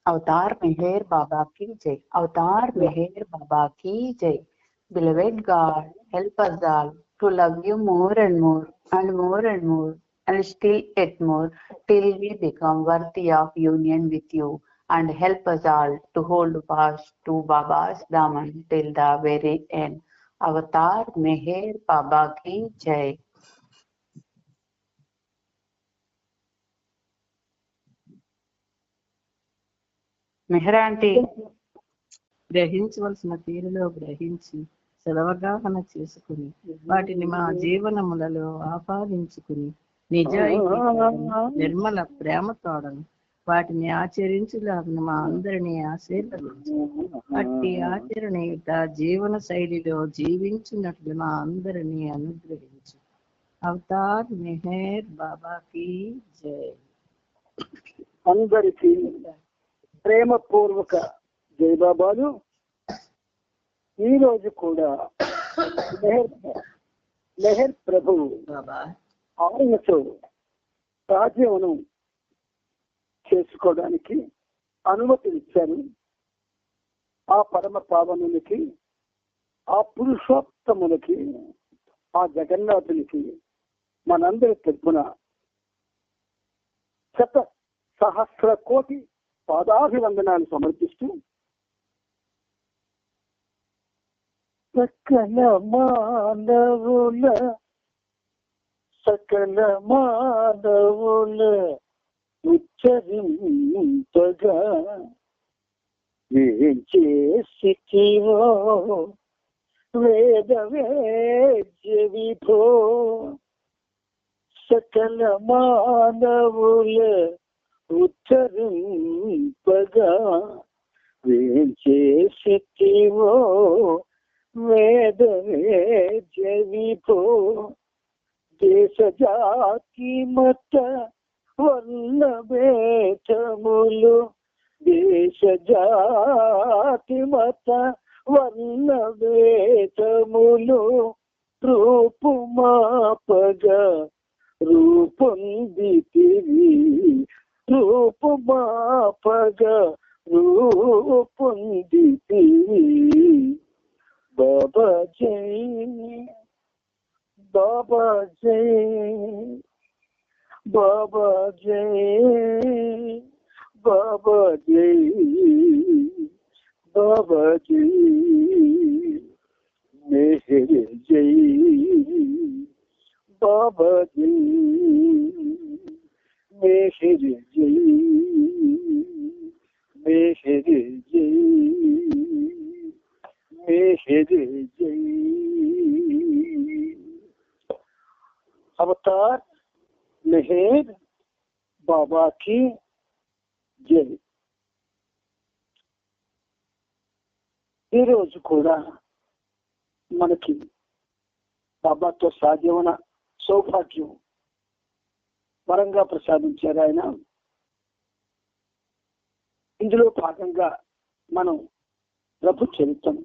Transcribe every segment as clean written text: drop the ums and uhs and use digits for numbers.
अवतार मेहर बाबा की जय. अवतार मेहर बाबा की जय. Beloved God, help us all to love you more and more and more and more and still yet more till we become worthy of union with you, and help us all to hold fast to Baba's Daman till the very end. Avatar Meher Baba ki Jai. Meher aunty. గ్రహించవలసిన తీరులో గ్రహించి సదవగాహన చేసుకుని వాటిని మా జీవనములలో ఆపాదించుకుని నిజాయితీ నిర్మల ప్రేమతోడను వాటిని ఆచరించులాగిన మా అందరినీ ఆశీర్వదించు. అట్టి ఆచరణ జీవన శైలిలో జీవించినట్లు మా అందరినీ అనుగ్రహించు. అవతార్ మెహర్ బాబాకి జై. అందరికీ ప్రేమపూర్వక జై బాబాలు. ఈ రోజు కూడా మెహర్ ప్రభు ఆయనతో రాజ్యవనం చేసుకోవడానికి అనుమతి ఇచ్చారు. ఆ పరమ పావనునికి, ఆ పురుషోత్తమునికి, ఆ జగన్నాథునికి మనందరి తరపున శత సహస్ర కోటి పాదాభివందనాలు సమర్పిస్తూ సకల మానవుల ఉచ్చరింపగా ఏం చేసివో వేద వేద్య విభో. సకల మానవుల ఉచ్చరింపగా ఏం చేసివో వేద వేద్య విభో. దేశ జాతి మత వర్ణ భేదములు, దేశ జాతి మత వర్ణ భేదములు రూపుమాపగా రూపొందితివి, రూపుమాపగా రూపొందితివి. బాబా జై, బాబా జై, బాబా జై, బాబా జై, బాబా జై. మెహర్ జై, బాబా జై, మెహర్ జై, మెహర్ జై, మెహర్ జై. అవతార్ మెహర్ బాబా కి జై. ఈరోజు కూడా మనకి బాబాతో సాధ్యమైన సౌభాగ్యం వరంగా ప్రసాదించారు ఆయన. ఇందులో భాగంగా మనం ప్రభు చరిత్రం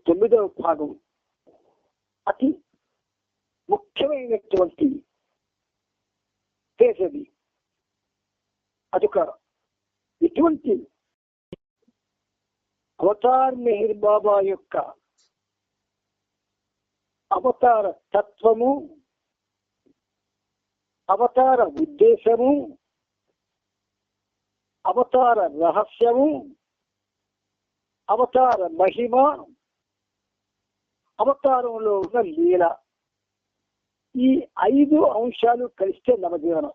9వ భాగం అతి ముఖ్యమైనటువంటి కేసది. అదొక ఎటువంటి అవతార్ మెహర్ బాబా యొక్క అవతార తత్వము, అవతార ఉద్దేశము, అవతార రహస్యము, అవతార మహిమ, అవతారంలో ఉన్న లీల, ఈ 5 అంశాలు కలిస్తే నవజీవనం.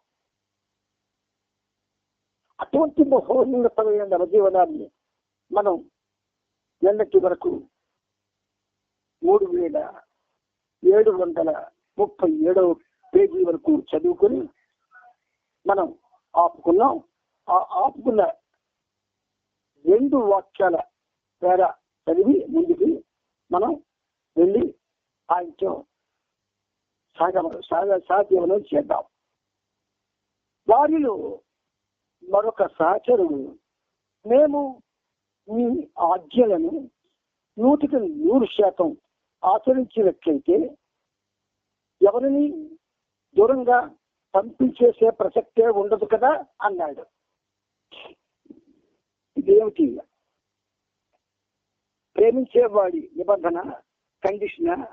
అటువంటి మహోన్నతమైన నవజీవనాన్ని మనం నిన్నటి వరకు 3737వ పేజీ వరకు చదువుకొని మనం ఆపుకున్నాం. ఆ ఆపుకున్న 2 వాక్యాల పేర చదివి ముందుకి మనం వెళ్ళి ఆయనతో సాధ్యమనం చేద్దాం. వారిలో మరొక సహచరుడు, మేము మీ ఆజ్ఞలను 100% ఆచరించినట్లయితే ఎవరిని దూరంగా పంపించేసే ప్రసక్తే ఉండదు కదా అన్నాడు. ఇదేమిటి? ప్రేమించేవాడి నిబంధన, కండిషన్,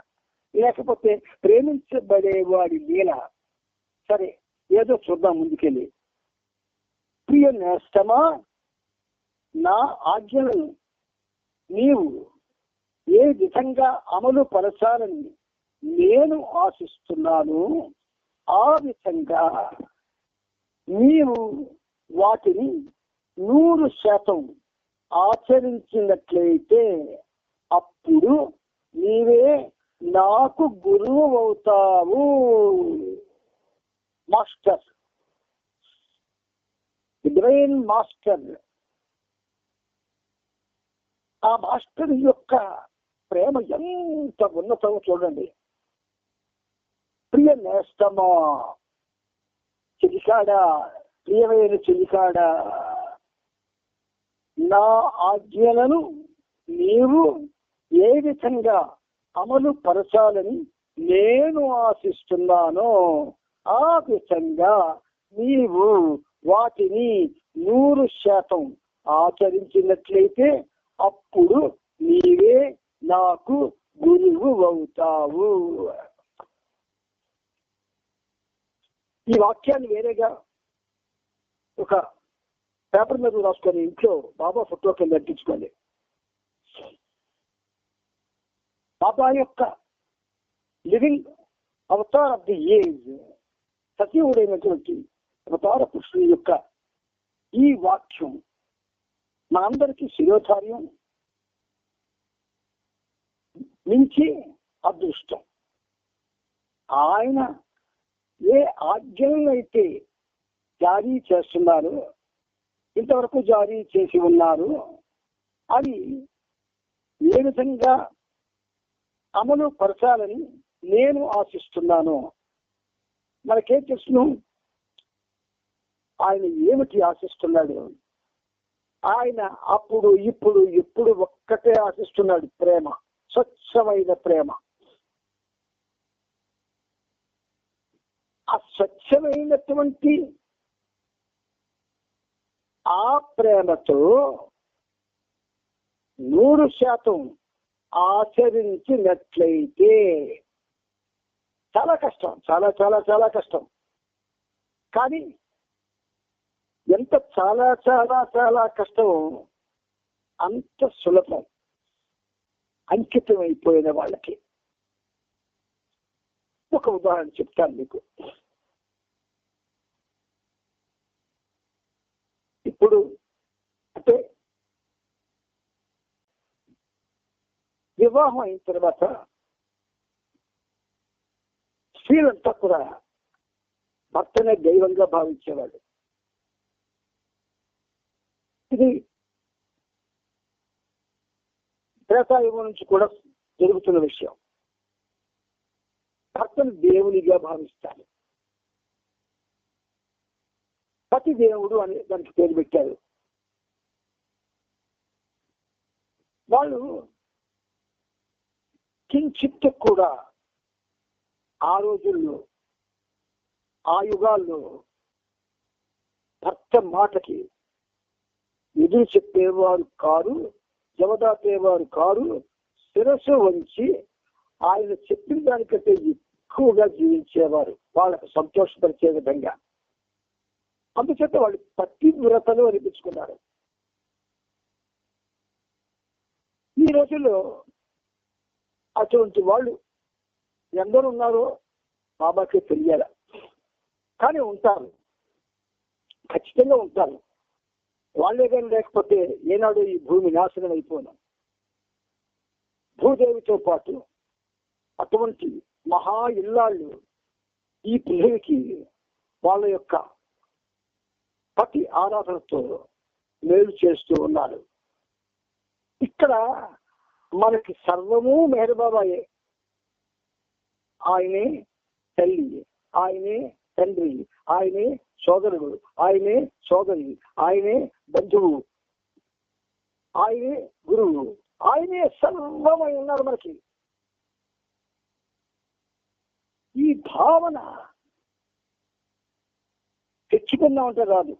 లేకపోతే ప్రేమించబడేవాడి లీల? సరే, ఏదో చూద్దాం ముందుకెళ్ళి. ప్రియ నేస్తమా, నా ఆజ్ఞలను నీవు ఏ విధంగా అమలు పరచాలని నేను ఆశిస్తున్నాను, ఆ విధంగా నీవు వాటిని 100% ఆచరించినట్లయితే అప్పుడు నీవే నాకు గురువు అవుతావు. Master, brain master. ఆ మాస్టర్ యొక్క ప్రేమ ఎంత ఉన్నతమో చూడండి. ప్రియ నేస్తమా, చెలికాడా, ప్రియమైన చెలికాడా, నా ఆజ్ఞలను నీవు ఏ విధంగా అమలు పరచాలని నేను ఆశిస్తున్నానో ఆ విధంగా నీవు వాటిని 100% ఆచరించినట్లయితే అప్పుడు నీవే నాకు గురువు అవుతావు. ఈ వాక్యాన్ని వేరేగా ఒక పేపర్ మీద రాసుకొని ఇంట్లో బాబా ఫోటో కింద అంటించుకోండి. బాబా యొక్క living avatar of the age, సతీవుడైనటువంటి అవతార పురుషుని యొక్క ఈ వాక్యం మనందరికీ శిరోధార్యం, మించి అదృష్టం. ఆయన ఏ ఆజ్ఞలను అయితే జారీ చేస్తున్నారు, ఇంతవరకు జారీ చేసి ఉన్నారు, అది ఏ విధంగా అమలు పరచాలని నేను ఆశిస్తున్నాను. మనకేం తెలుసును? ఆయన ఏమిటి ఆశిస్తున్నాడు? ఆయన అప్పుడు ఇప్పుడు ఎప్పుడు ఒక్కటే ఆశిస్తున్నాడు, ప్రేమ, స్వచ్ఛమైన ప్రేమ. ఆ స్వచ్ఛమైనటువంటి ఆ ప్రేమతో 100% ఆచరించినట్లయితే చాలా కష్టం, చాలా చాలా చాలా కష్టం. కానీ ఎంత చాలా చాలా చాలా కష్టం, అంత సులభం అంకితం అయిపోయిన వాళ్ళకి. ఒక ఉదాహరణ చెప్తాను మీకు. ఇప్పుడు అంటే వివాహం అయిన తర్వాత స్త్రీలంతా కూడా భర్తనే దైవంగా భావించేవాడు. ఇది త్రేతాయుగం నుంచి కూడా జరుగుతున్న విషయం. భర్తను దేవునిగా భావిస్తారు. పతి దేవుడు అని దానికి పేరు పెట్టారు. వాళ్ళు కించిత్ కూడా ఆ రోజుల్లో, ఆ యుగాల్లో భర్త మాటకి ఎదురు చెప్పేవారు కారు, జవదాపేవారు కారు. శిరస్సు వంచి ఆయన చెప్పిన దానికంటే ఎక్కువగా జీవించేవారు, వాళ్ళకు సంతోషపరిచే విధంగా. అందుచేత వాళ్ళు పతివ్రతలు అనిపించుకున్నారు. ఈ రోజుల్లో అటువంటి వాళ్ళు ఎందరు ఉన్నారో బాబాకే తెలియాల. కానీ ఉంటారు, ఖచ్చితంగా ఉంటారు. వాళ్ళే కానీ లేకపోతే ఏనాడు ఈ భూమి నాశనం అయిపోను. భూదేవితో పాటు అటువంటి మహా ఇల్లాళ్ళు ఈ పృథివికి వాళ్ళ యొక్క పతి ఆరాధనతో మేలు చేస్తూ ఉన్నారు. ఇక్కడ మనకి సర్వము మెహర్ బాబాయే. ఆయనే తల్లి, ఆయనే తండ్రి, ఆయనే సోదరుడు, ఆయనే సోదరి, ఆయనే బంధువు, ఆయనే గురువు, ఆయనే సర్వమై ఉన్నారు మనకి. ఈ భావన తెచ్చుకుందామంటే రాదు.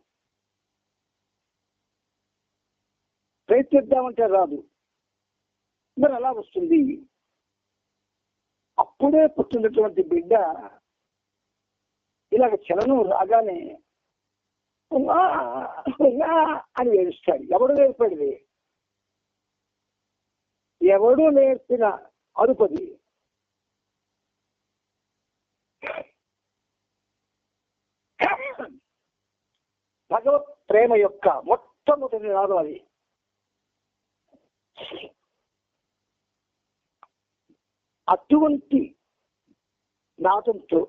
ప్రయత్నిద్దామంటే రాదు. మరి అలా వస్తుంది. అప్పుడే పుట్టినటువంటి బిడ్డ ఇలాగ చలనం రాగానే అని ఏడుస్తాడు. ఎవడు నేర్పడిది? ఎవడు నేర్పిన అరుపది. భగవత్ ప్రేమ యొక్క మొట్టమొదటి నాదం అది. అటువంటి నాదంతో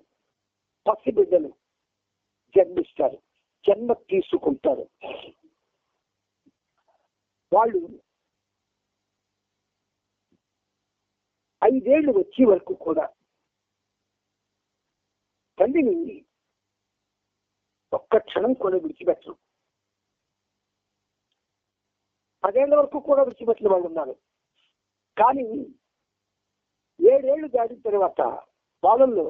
పసిబిడ్డలు జన్మిస్తారు, జన్మ తీసుకుంటారు. వాళ్ళు 5 ఏళ్ళు వచ్చే వరకు కూడా తల్లిని ఒక్క క్షణం కూడా విడిచిపెట్టరు. 10 ఏళ్ల వరకు కూడా విడిచిపెట్టిన వాళ్ళు ఉన్నారు. కానీ 7 ఏళ్ళు దాటిన తర్వాత వాళ్ళల్లో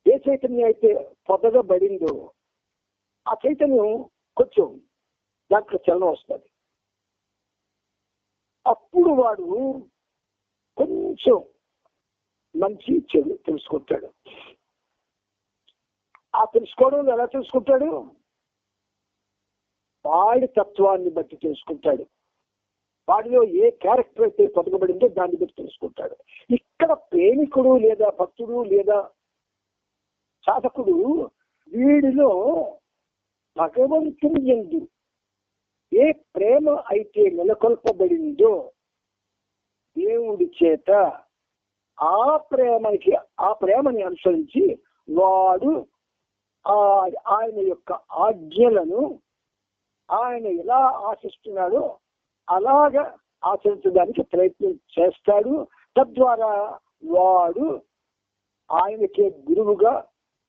ఏ చైతన్యం అయితే పొదగా పడిందో ఆ చైతన్యం కొంచెం దాంట్లో చలనం వస్తుంది. అప్పుడు వాడు కొంచెం మంచి చెడు తెలుసుకుంటాడు. ఆ తెలుసుకోవడం ఎలా తెలుసుకుంటాడు? వాడి తత్వాన్ని బట్టి తెలుసుకుంటాడు. వాడిలో ఏ క్యారెక్టర్ అయితే పొదగబడిందో దాన్ని బట్టి తెలుసుకుంటాడు. ఇక్కడ ప్రేమికుడు లేదా భక్తుడు లేదా సాధకుడు వీడిలో భగవంతుని యందు ఏ ప్రేమ అయితే నెలకొల్పబడిందో దేవుడి చేత ఆ ప్రేమని అనుసరించి వాడు ఆయన యొక్క ఆజ్ఞలను ఆయన ఎలా ఆశిస్తున్నాడో అలాగా ఆచరించడానికి ప్రయత్నం చేస్తాడు. తద్వారా వాడు ఆయనకే గురువుగా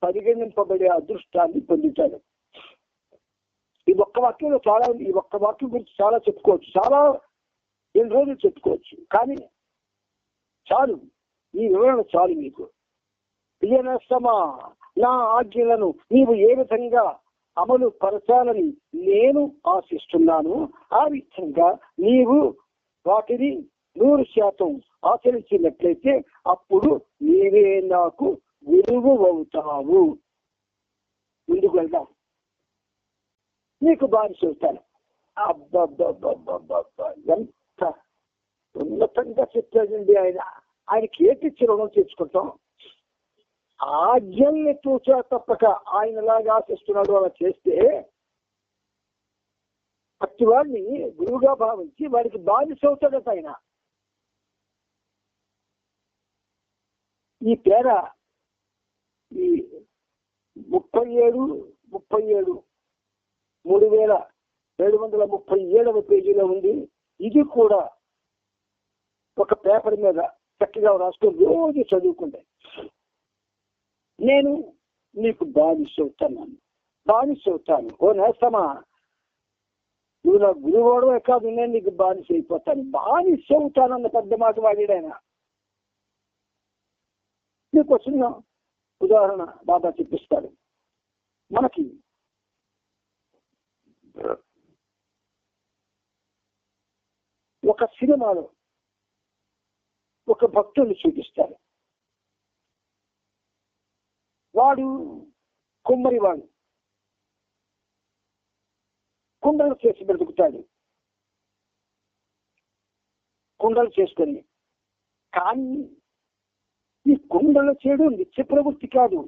పరిగణింపబడే అదృష్టాన్ని పొందుతాడు. ఈ ఒక్క వాక్యం గురించి చాలా చెప్పుకోవచ్చు, చాలా ఎన్ని రోజులు చెప్పుకోవచ్చు. కానీ చాలు, ఈ వివరణ చాలు మీకు. ప్రియనేస్తమా, నా ఆజ్ఞలను నీవు ఏ విధంగా అమలు పరచాలని నేను ఆశిస్తున్నాను, ఆ విధంగా నీవు వాటిని 100% ఆచరించినట్లయితే అప్పుడు నీవే నాకు గురువు అవుతావు. ముందుకు వెళ్దాం, నీకు బానిస అవుతాను. అబ్బబ్బబ్బబ్బబ్బబ్బా, ఎంత ఉన్నతంగా చెప్పాడండి ఆయన. ఆయనకి ఏటిచ్చి రుణం తెచ్చుకుంటాం? ఆజ్ఞల్ని చూచా తప్పక ఆయనలాగా ఆశిస్తున్నాడు. అలా చేస్తే అట్టి వాడిని గురువుగా భావించి వాడికి బానిస అవుతాడట ఆయన. ఈ పేర ఈ 3737 పేజీలో ఉంది. ఇది కూడా ఒక పేపర్ మీద చక్కగా రాసుకొని రోజు చదువుకుంటే, నేను నీకు బానిస అవుతాను. ఓ నేస్తమా, నువ్వు నా గురువుడమే కాదు, నేను నీకు బానిస అయిపోతాను. బానిస అవుతానన్న పెద్ద మాట వాడాయన. నీకు చిన్న ఉదాహరణ బాబా చెప్పిస్తాడు. మనకి ఒక సినిమాలో ఒక భక్తుడిని చూపిస్తారు. వాడు కుమ్మరివాడు, కుండలు చేసి బ్రతుకుతాడు, కుండలు చేసుకొని. కానీ ఈ కుండలు చేయడం నిత్య ప్రవృత్తి కాదు,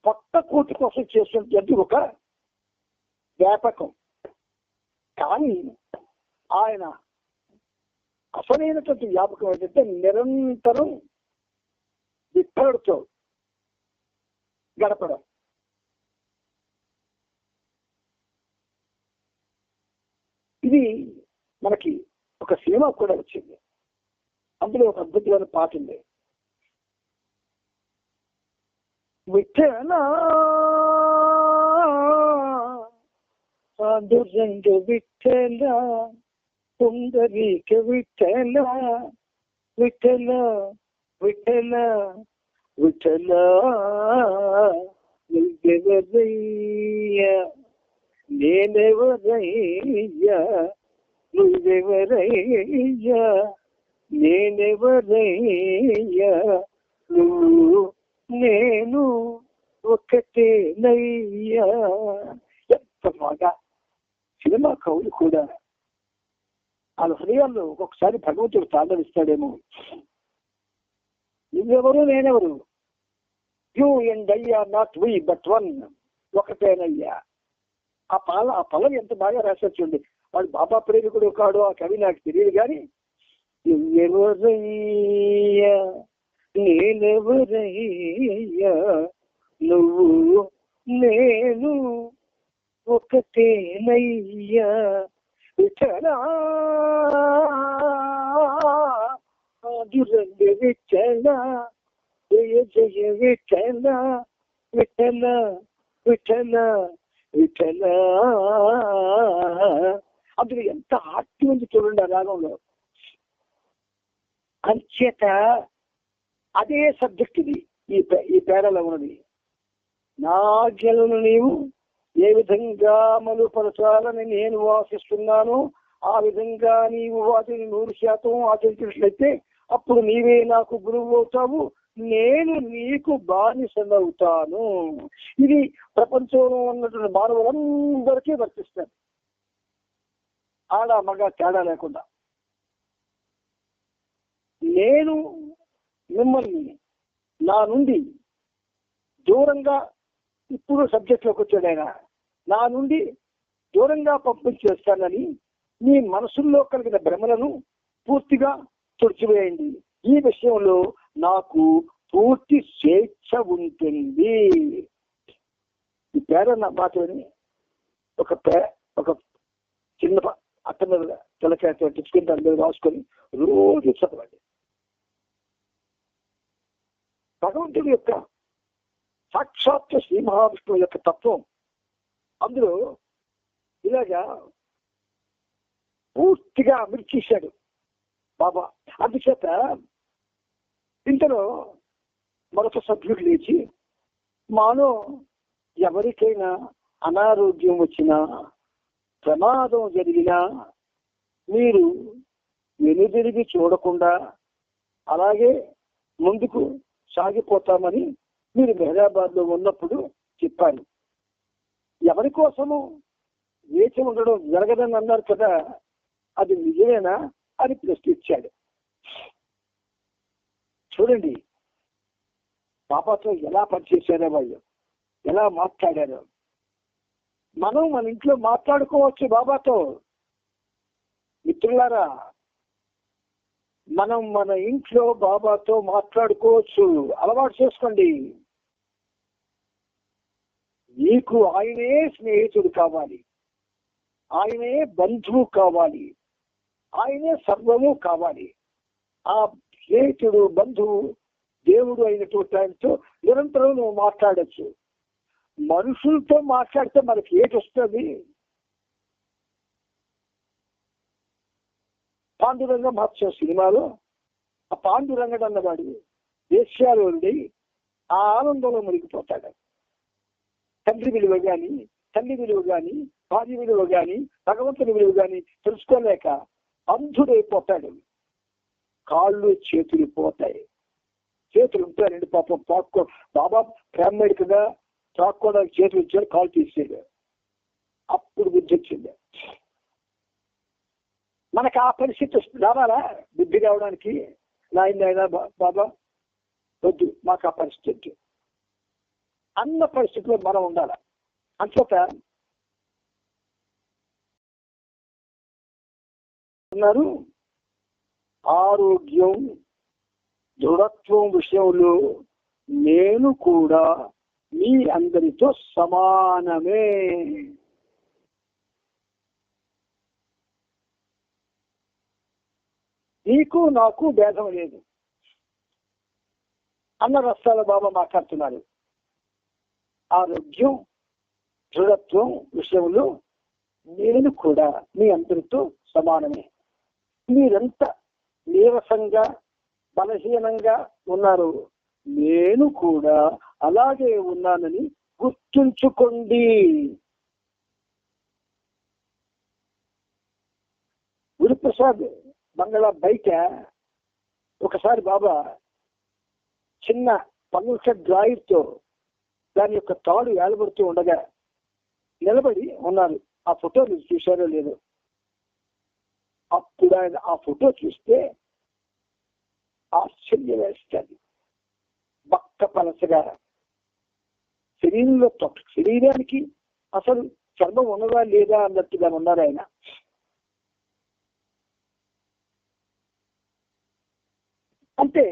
కొత్త కోటి కోసం చేస్తున్నటువంటి ఒక వ్యాపకం. కానీ ఆయన అసలైనటువంటి వ్యాపకం ఏంటంటే నిరంతరం విప్పడితో గడపడం. ఇది మనకి ఒక సినిమా కూడా వచ్చింది. అందులో ఒక అద్భుతమైన పాట ఉంది. విఠల సాధురంగ విఠల పుండరీక విఠల విఠల విఠల విఠల నువ్వెవరయ్యా నేనెవరయ్యా నువ్వెవరయ్యా నేనెవరయ్యా, నువ్వు నేను ఒకటేనయ్యా. ఎంత బాగా సినిమా కవులు కూడా వాళ్ళ హృదయాల్లో ఒక్కొక్కసారి భగవంతుడు తాండవిస్తాడేమో. నువ్వెవరు నేనెవరు, you and I are not we but one, ఒకటేనయ్యా. ఆ పల్లవి ఎంత బాగా రాశారు చూడండి. వాడు బాబా ప్రేమికుడు కాడు ఆ కవి నాకు తెలియదు కానీ, నువ్వెవరయ్యా నేనెవరయ్యా, నువ్వు నేను ఒకటేనయ్యా. విఠలా ఆదురంగ విఠలా, జయ జయ విఠల విఠల విఠల విఠల. అందులో ఎంత ఆర్తి ఉంది చూడండి ఆ రాగంలో. అంచేత అదే సబ్జెక్ట్ ఇది ఈ పేరలో ఉన్నది. నా ఆజ్ఞలను నీవు ఏ విధంగా అమలుపరచాలని నేను వాసిస్తున్నాను, ఆ విధంగా నీవు వాటిని 100% ఆచరించినట్లయితే అప్పుడు నీవే నాకు గురువు అవుతావు, నేను నీకు బానిసనవుతాను. ఇది ప్రపంచంలో ఉన్నటువంటి మానవులందరికీ వర్తిస్తారు, ఆడ మగ తేడా లేకుండా. నేను మిమ్మల్ని నా నుండి దూరంగా, ఇప్పుడు సబ్జెక్ట్లోకి వచ్చాడు ఆయన, నా నుండి దూరంగా పంపించేస్తానని మీ మనసుల్లో కలిగిన భ్రమలను పూర్తిగా తుడిచివేయండి. ఈ విషయంలో నాకు పూర్తి స్వేచ్ఛ ఉంటుంది. ఈ పేర మాత్రమే ఒక చిన్న అట్టన తెలకాయతో తెచ్చుకుని దాని మీద రాసుకొని రోజు చదవండి. భగవంతుడి యొక్క సాక్షాత్ శ్రీ మహావిష్ణువు యొక్క తత్వం అందులో ఇలాగా పూర్తిగా అమర్చేశాడు బాబా. అందుచేత ఇంతలో మరొక సభ్యుడు లేచి, మాలో ఎవరికైనా అనారోగ్యం వచ్చినా, ప్రమాదం జరిగినా మీరు వెనుదిరిగి చూడకుండా అలాగే ముందుకు సాగిపోతామని మీరు మెహరాబాద్ లో ఉన్నప్పుడు చెప్పారు. ఎవరి కోసము వేచి ఉండడం జరగదని అన్నారు కదా, అది నిజమేనా అని ప్రశ్నించాడు. చూడండి బాబాతో ఎలా పనిచేశారో వాళ్ళు, ఎలా మాట్లాడారో. మనం మన ఇంట్లో మాట్లాడుకోవచ్చు బాబాతో. మిత్రులారా, మనం మన ఇంట్లో బాబాతో మాట్లాడుకోవచ్చు, అలవాటు చేసుకోండి. నీకు ఆయనే స్నేహితుడు కావాలి, ఆయనే బంధువు కావాలి, ఆయనే సర్వము కావాలి. ఆ స్నేహితుడు బంధువు దేవుడు అయినటువంటి ఆయనతో నిరంతరం నువ్వు మాట్లాడచ్చు. మనుషులతో మాట్లాడితే మనకి ఏటి వస్తుంది? పాండురంగ మహోత్సవ సినిమాలో ఆ పాండురంగడు అన్నవాడు దేశాలు ఉండి ఆ ఆనందంలో మునిగిపోతాడు. తండ్రి విలువ గాని, తల్లి విలువ గాని, భార్య విలువ గాని, భగవంతుని విలువ గాని తెలుసుకోలేక అంధుడైపోతాడు. కాళ్ళు చేతులు పోతాయి. చేతులు ఉంటాయండి పాపం, బాబా ప్రేమేడు కదా, తాక్కోవడానికి చేతులు ఇచ్చాడు, కాలు తీసేది. అప్పుడు బుద్ధి వచ్చింది. మనకు ఆ పరిస్థితి రావాలా? బుద్ధి రావడానికి నాయన బాబా వద్దు, మాకు ఆ పరిస్థితి అన్న పరిస్థితిలో మనం ఉండాలి. అంచేత అన్నారు, ఆరోగ్యం దృఢత్వం విషయంలో నేను కూడా మీ అందరితో సమానమే. నీకు నాకు భేదం లేదు అన్న రస్తాల బాబా మాట్లాడుతున్నారు. ఆరోగ్యం దృఢత్వం విషయంలో నేను కూడా మీ అందరితో సమానమే. మీరెంత నీరసంగా బలహీనంగా ఉన్నారు, నేను కూడా అలాగే ఉన్నానని గుర్తుంచుకోండి. ప్రసాద్ బంగ్లా బయట ఒకసారి బాబా చిన్న పన్నుల డ్రాయర్తో దాని యొక్క తాడు ఏలబడుతూ ఉండగా నిలబడి ఉన్నారు. ఆ ఫోటో మీరు చూశారో లేదో. అప్పుడు ఆయన ఆ ఫోటో చూస్తే ఆశ్చర్యం వేస్తుంది. బక్క పలసగా శరీరానికి అసలు చర్మం ఉన్నదా లేదా అన్నట్టుగా ఉన్నారు ఆయన. అంటే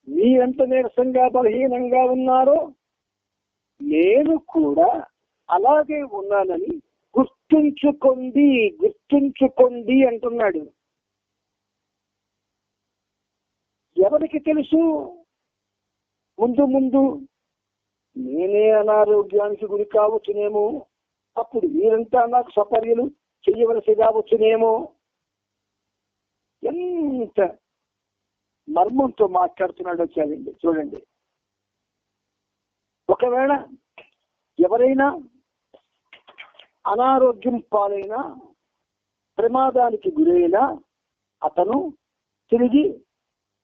మీరెంత నీరసంగా బలహీనంగా ఉన్నారో నేను కూడా అలాగే ఉన్నానని గుర్తుంచుకోండి అంటున్నాడు. ఎవరికి తెలుసు ముందు నేనే అనారోగ్యానికి గురి కావచ్చునేమో, అప్పుడు మీరంతా నాకు సపర్యలు చెయ్యవలసి రావచ్చునేమో. ఎంత మర్మంతో మాట్లాడుతున్నాడో చూడండి. ఒకవేళ ఎవరైనా అనారోగ్యం పాలైనా, ప్రమాదానికి గురైనా అతను తిరిగి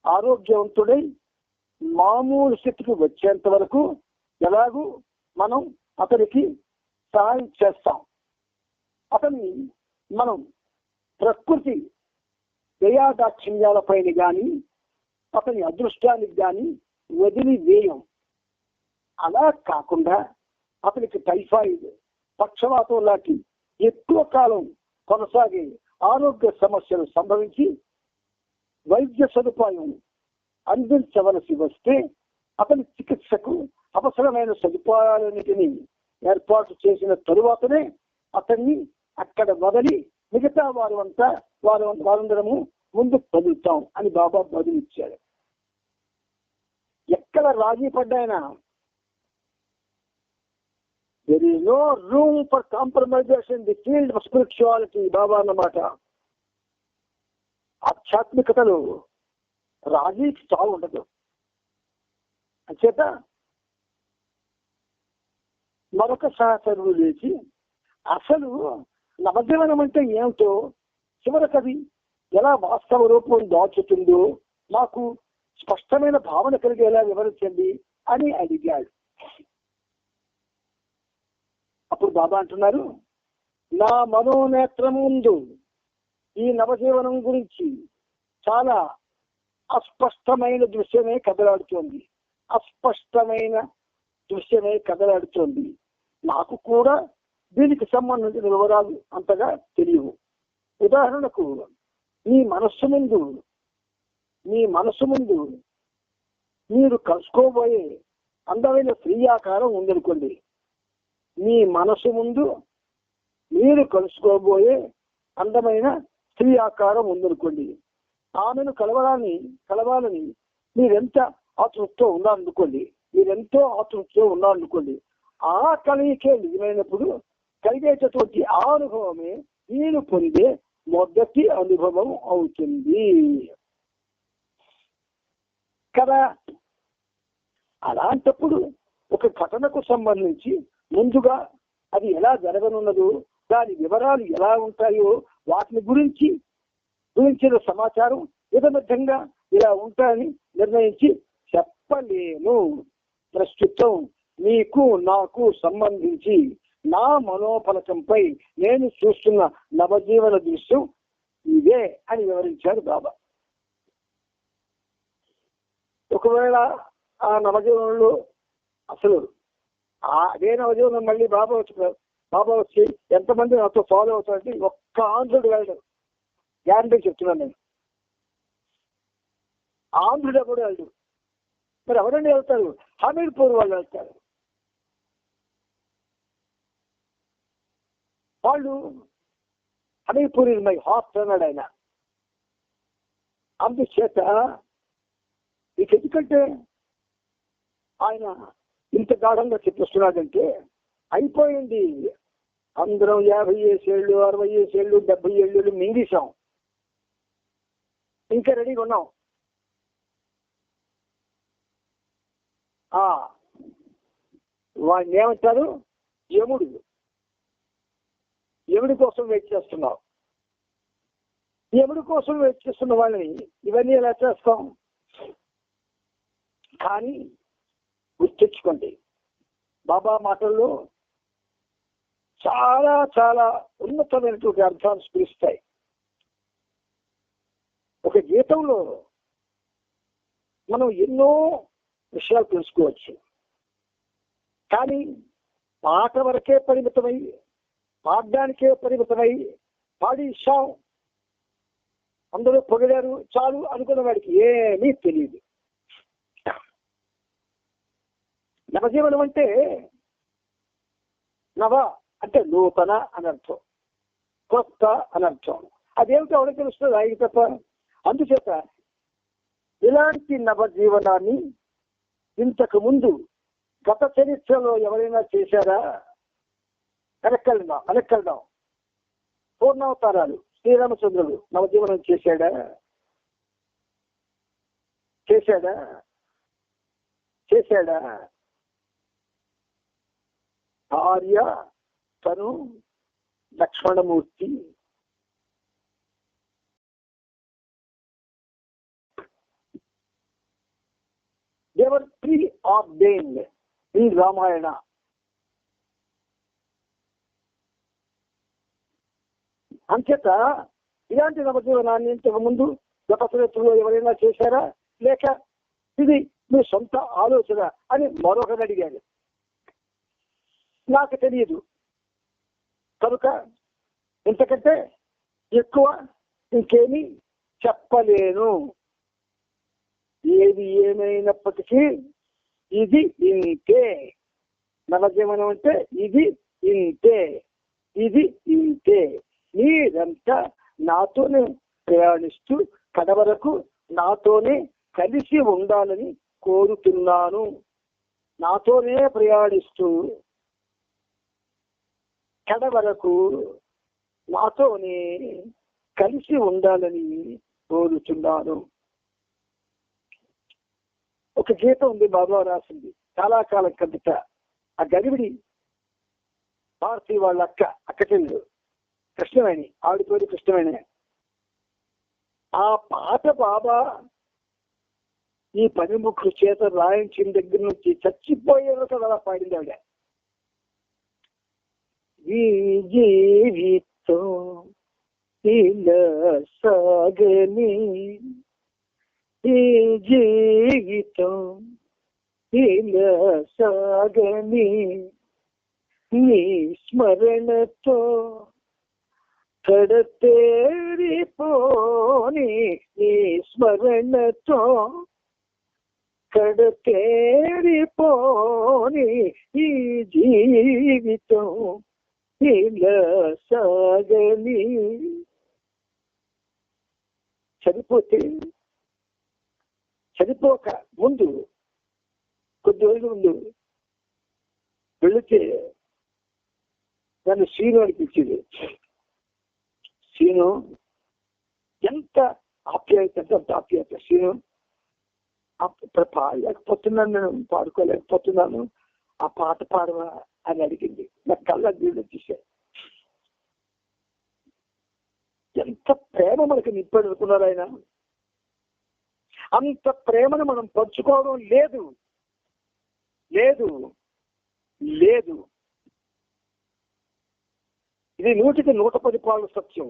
ఆరోగ్యవంతుడై మామూలు స్థితికి వచ్చేంత వరకు ఎలాగూ మనం అతనికి సహాయం చేస్తాం. అతన్ని మనం ప్రకృతి దయాదాక్షిణ్యాలపైన కానీ అతని అదృష్టానికి కానీ వదిలివేయం. అలా కాకుండా అతనికి టైఫాయిడ్, పక్షవాతం లాంటి ఎక్కువ కాలం కొనసాగే ఆరోగ్య సమస్యలు సంభవించి వైద్య సదుపాయం అందించవలసి వస్తే అతని చికిత్సకు అవసరమైన సదుపాయాలన్నిటినీ ఏర్పాటు చేసిన తరువాతనే అతన్ని అక్కడ వదిలి మిగతా వారందరము ముందు కదులుతాం అని బాబా బదులిచ్చాడు. ఎక్కడ రాజీ పడ్డాయినా there is no room for compromise in the field of spirituality. బాబా అన్నమాట. ఆధ్యాత్మికతలో రాజీకి చావు ఉండదు. అంచేత మరొక సహచరువు లేచి అసలు నవజీవనం అంటే ఏమిటో, చివరకది ఎలా వాస్తవ రూపం దాచుతుందో నాకు స్పష్టమైన భావన కలిగేలా వివరించండి అని అడిగాడు. అప్పుడు బాబా అంటున్నారు, నా మనోనేత్రం ముందు ఈ నవజీవనం గురించి చాలా అస్పష్టమైన దృశ్యమే కదలాడుతోంది. నాకు కూడా దీనికి సంబంధించిన వివరాలు అంతగా తెలియవు. ఉదాహరణకు మీ మనస్సు ముందు మీరు కలుసుకోబోయే అందమైన స్త్రీ ఆకారం ఉందనుకోండి. మీ మనసు ముందు మీరు కలుసుకోబోయే అందమైన స్త్రీ ఆకారం ఉందనుకోండి. ఆమెను కలవాలని మీరెంత ఆతృతతో ఉన్నారనుకోండి. ఆ కలయికే నిజమైనప్పుడు కలిగేటటువంటి ఆ అనుభవమే మీరు పొందే మొదటి అనుభవం అవుతుంది కదా. అలాంటప్పుడు ఒక ఘటనకు సంబంధించి ముందుగా అది ఎలా జరగనున్నదో, దాని వివరాలు ఎలా ఉంటాయో, వాటిని గురించిన సమాచారం విధంగా ఇలా ఉంటాయని నిర్ణయించి చెప్పలేను. ప్రస్తుతం మీకు నాకు సంబంధించి నా మనోఫలకంపై నేను చూస్తున్న నవజీవన దృశ్యం ఇదే అని వివరించారు బాబా. ఒకవేళ ఆ నవజీవనంలో అసలు అదే నవజీవనం మళ్ళీ బాబా వచ్చి ఎంతమంది నాతో ఫాలో అవుతారంటే ఒక్క ఆంధ్రుడు వెళ్ళడు. గ్యారంటీ చెప్తున్నాను నేను. ఆంధ్రుడు కూడా వెళ్ళడు. మరి ఎవరండి వెళ్తారు? హమీర్పూర్ వాళ్ళు వెళ్తారు. వాళ్ళు హమీర్పూర్ ఇస్ మై హార్ట్ అన్నాడు ఆయన. అందుచేత మీకు ఎందుకంటే ఆయన ఇంత గాఢంగా చెప్పిస్తున్నాడంటే అయిపోయింది. అందరం 50 ఏళ్ళు 60 ఏళ్ళు 70 ఏళ్ళు మింగేశాం. ఇంకా రెడీగా ఉన్నాం. వాడిని ఏమంటారు? యముడు. ఎవడి కోసం వెయిట్ చేస్తున్నావు? ఎవడి కోసం వెయిట్ చేస్తున్న వాళ్ళని ఇవన్నీ ఎలా చేస్తాం? కానీ గుర్తించుకోండి, బాబా మాటల్లో చాలా చాలా ఉన్నతమైనటువంటి అర్థాలు స్ఫురిస్తాయి. ఒక గీతంలో మనం ఎన్నో విషయాలు తెలుసుకోవచ్చు. కానీ పాట వరకే పరిమితమై, పాడడానికే పరిమితమై, పాడి ఇష్టాం అందరూ పొగిడారు చాలు అనుకున్న వాడికి ఏమీ తెలియదు. నవజీవనం అంటే నవ అంటే నూతన అని అర్థం, కొత్త అని అర్థం. అదేమిటో ఎవరికి తెలుస్తుంది? ఆయన తప్ప. అందుచేత ఇలాంటి నవజీవనాన్ని ఇంతకు ముందు గత చరిత్రలో ఎవరైనా చేశారా? వెనక్కెళ్దాం. పూర్ణావతారాలు శ్రీరామచంద్రుడు నవజీవనం చేశాడా? ఆర్య తను Lakshmanamurthy they were preordained in Ramayana. అంచేత ఇలాంటి నవజీవనాన్ని ఇంతకు ముందు గత చరిత్రలో ఎవరైనా చేశారా, లేక ఇది మీ సొంత ఆలోచన అని మరొకరు అడిగాడు. నాకు తెలియదు కనుక ఇంతకంటే ఎక్కువ ఇంకేమీ చెప్పలేను. ఏది ఏమైనప్పటికీ ఇది ఇంతే. నవజీవనం అంటే ఇది ఇంతే. మీరంతా నాతోనే ప్రయాణిస్తూ కడవరకు నాతోనే కలిసి ఉండాలని కోరుతున్నాను. నాతోనే ప్రయాణిస్తూ కడవరకు నాతోనే కలిసి ఉండాలని కోరుతున్నాను. ఒక గీతం ఉంది, బాబా రాసింది చాలా కాలం కిందట. ఆ గరివిడి భారతి వాళ్ళ అక్క చెల్లెలు కృష్ణవేణి, ఆవిడ పేరు కృష్ణవేణి. ఆ పాట బాబా ఈ పనిముఖుల చేత రాయించిన దగ్గర నుంచి చచ్చిపోయేందుకు అలా పాడింది ఆవిడ. ఈ జీవితం ఇలా సాగని, ఈ జీవితం ఇలా సాగని, నీ స్మరణతో కడతేరిపోని, నీ స్మరణతో కడతేరిపోని, ఈ జీవితం ఇలా సాగని. చనిపోక ముందు కొద్ది రోజుల ముందు వెళితే నన్ను శ్రీను అనిపించింది. శ్రీను ఎంత ఆప్యాయత, అంత ఆప్యాయత. శ్రీను పాడలేకపోతున్నాను, నేను పాడుకోలేకపోతున్నాను, ఆ పాట పాడవా అని అడిగింది. నా కళ్ళ నీళ్ళు వచ్చేసాయి. ఎంత ప్రేమ మనకి నింపాడు అనుకున్నారు ఆయన. అంత ప్రేమను మనం పంచుకోవడం లేదు. ఇది 100కి 110 పాలు సత్యం.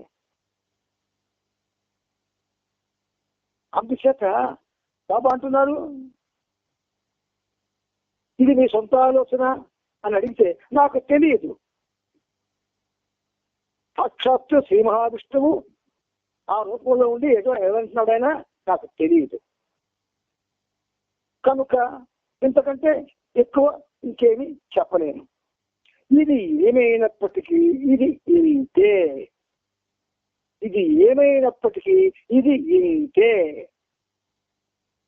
అందుచేత బాబా అంటున్నారు, ఇది మీ సొంత ఆలోచన అని అడిగితే నాకు తెలియదు. సాక్షాత్తు శ్రీ మహావిష్ణువు ఆ రూపంలో ఉండి ఏమంటున్నాడు ఆయన నాకు తెలియదు. కనుక ఇంతకంటే ఎక్కువ ఇంకేమీ చెప్పలేను. ఇది ఏమైనప్పటికీ ఇది ఇంతే.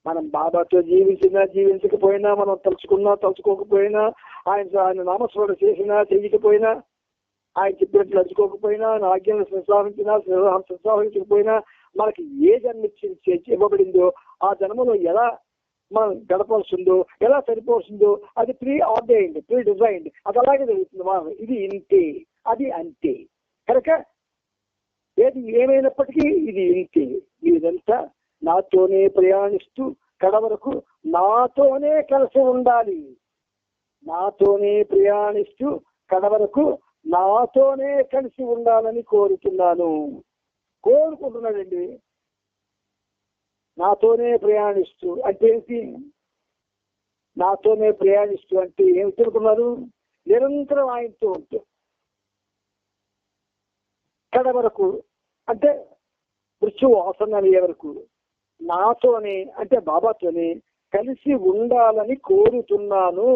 మనం బాబాతో జీవించకపోయినా, మనం తలుచుకోకపోయినా, ఆయన నామస్మరణ చేసినా చేయకపోయినా, ఆయన చెప్పినట్లు నడుచుకోకపోయినా, ఆజ్ఞలను సంసారించకపోయినా, మనకి ఏ జన్మ ఇవ్వబడిందో ఆ జన్మలో ఎలా మనం గడపాల్సిందో, ఎలా సరిపోతుందో అది ప్రీ డిజైన్డ్, అది అలాగే జరుగుతుంది. ఇది ఇంతే, అది అంతే. కనుక ఏది ఏమైనప్పటికీ ఇది ఇంతే. ఇదంతా నాతోనే ప్రయాణిస్తూ కడవరకు నాతోనే కలిసి ఉండాలి. నాతోనే ప్రయాణిస్తూ కడవరకు నాతోనే కలిసి ఉండాలని కోరుకుంటున్నాడండి. నాతోనే ప్రయాణిస్తూ అంటే ఏంటి? నాతోనే ప్రయాణిస్తూ అంటే ఏమి తెలుకున్నారు? నిరంతరం ఆయనతో ఉంటూ కడవరకు అంటే మృత్యువు ఆసన్నమయ్యే వరకు నాతోనే అంటే బాబాతోనే కలిసి ఉండాలని కోరుతున్నాను.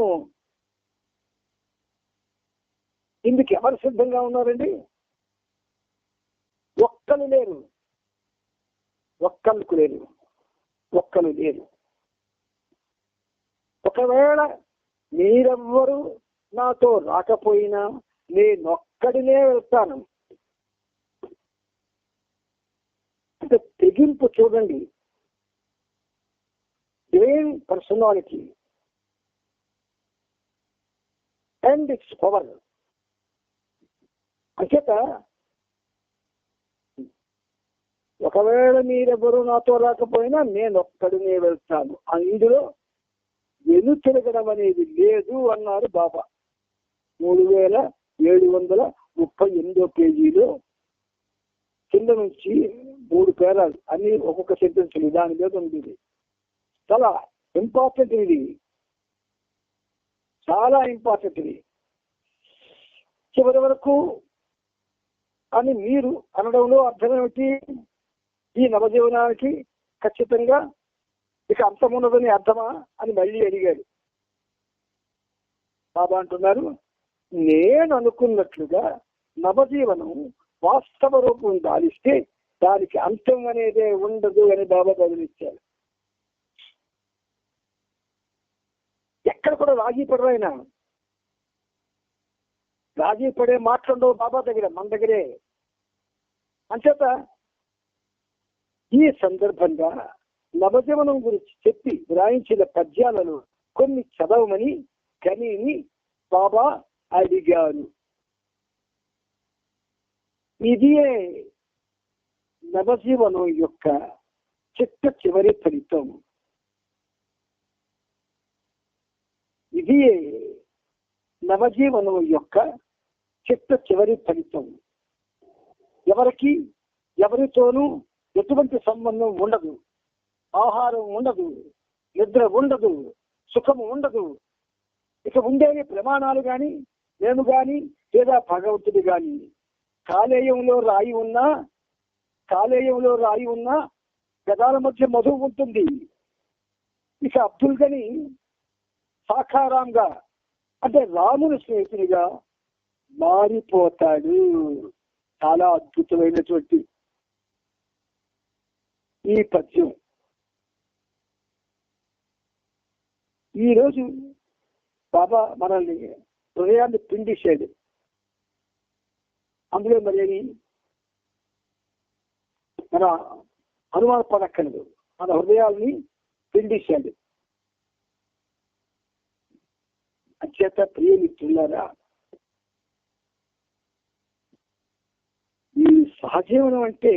ఇందుకు ఎవరు సిద్ధంగా ఉన్నారండి? ఒక్కరు లేరు. ఒకవేళ మీరెవ్వరూ నాతో రాకపోయినా నేనొక్కడినే వెళ్తాను. అంటే తెగింపు చూడండి. Divine personality and its power. అంచేత ఒకవేళ మీరెవరూ నాతో రాకపోయినా నేనొక్కడినే వెళ్తాను. అందులో వెనుతిరగడం అనేది లేదు అన్నారు బాబా. 3738 పేజీలో కింద నుంచి 3 పేరాలు అన్ని ఒక్కొక్క సెంటెన్స్ దాని మీద ఉంది. చాలా ఇంపార్టెంట్ ఇది, చాలా ఇంపార్టెంట్ ఇది. చివరి వరకు అని మీరు అనడంలో అర్థం ఏమిటి? ఈ నవజీవనానికి ఖచ్చితంగా ఇక అంతమున్నదని అర్థమా అని మళ్ళీ అడిగాడు. బాబా అంటున్నారు, నేను అనుకున్నట్లుగా నవజీవనం వాస్తవ రూపం దాలిస్తే దానికి అంతం అనేదే ఉండదు అని బాబా బదులిచ్చారు. ఎక్కడ కూడా రాజీ పడరు ఆయన. రాజీ పడే మాట్లాడవు బాబా దగ్గర, మన దగ్గరే. అంచేత ఈ సందర్భంగా నవజీవనం గురించి చెప్పి వ్రాయించిన పద్యాలను కొన్ని చదవమని కనీని బాబా అడిగారు. ఇదే నవజీవనం యొక్క చివరి ఫలితం. ఇది నవజీవనం యొక్క చివరి ఫలితం. ఎవరికి ఎవరితోనూ ఎటువంటి సంబంధం ఉండదు, ఆహారం ఉండదు, నిద్ర ఉండదు, సుఖము ఉండదు. ఇక ఉండేవి ప్రమాణాలు గాని, నేను గాని, లేదా భగవంతుడు గాని. కాలేయంలో రాయి ఉన్నా గదాల మధ్య మధువు ఉంటుంది. ఇక అబ్దుల్ గని సాకారంగా అంటే రాముని స్నేహితునిగా మారిపోతాడు. చాలా అద్భుతమైనటువంటి ఈ పద్యం ఈరోజు బాబా మనల్ని హృదయాన్ని పిండిశాడు. అందులో మరి మన అనుమాన పడక్కలేదు, మన హృదయాల్ని పిండిశాడు. అత్యంత ప్రియమిత్రులారా, ఈ సహజీవనం అంటే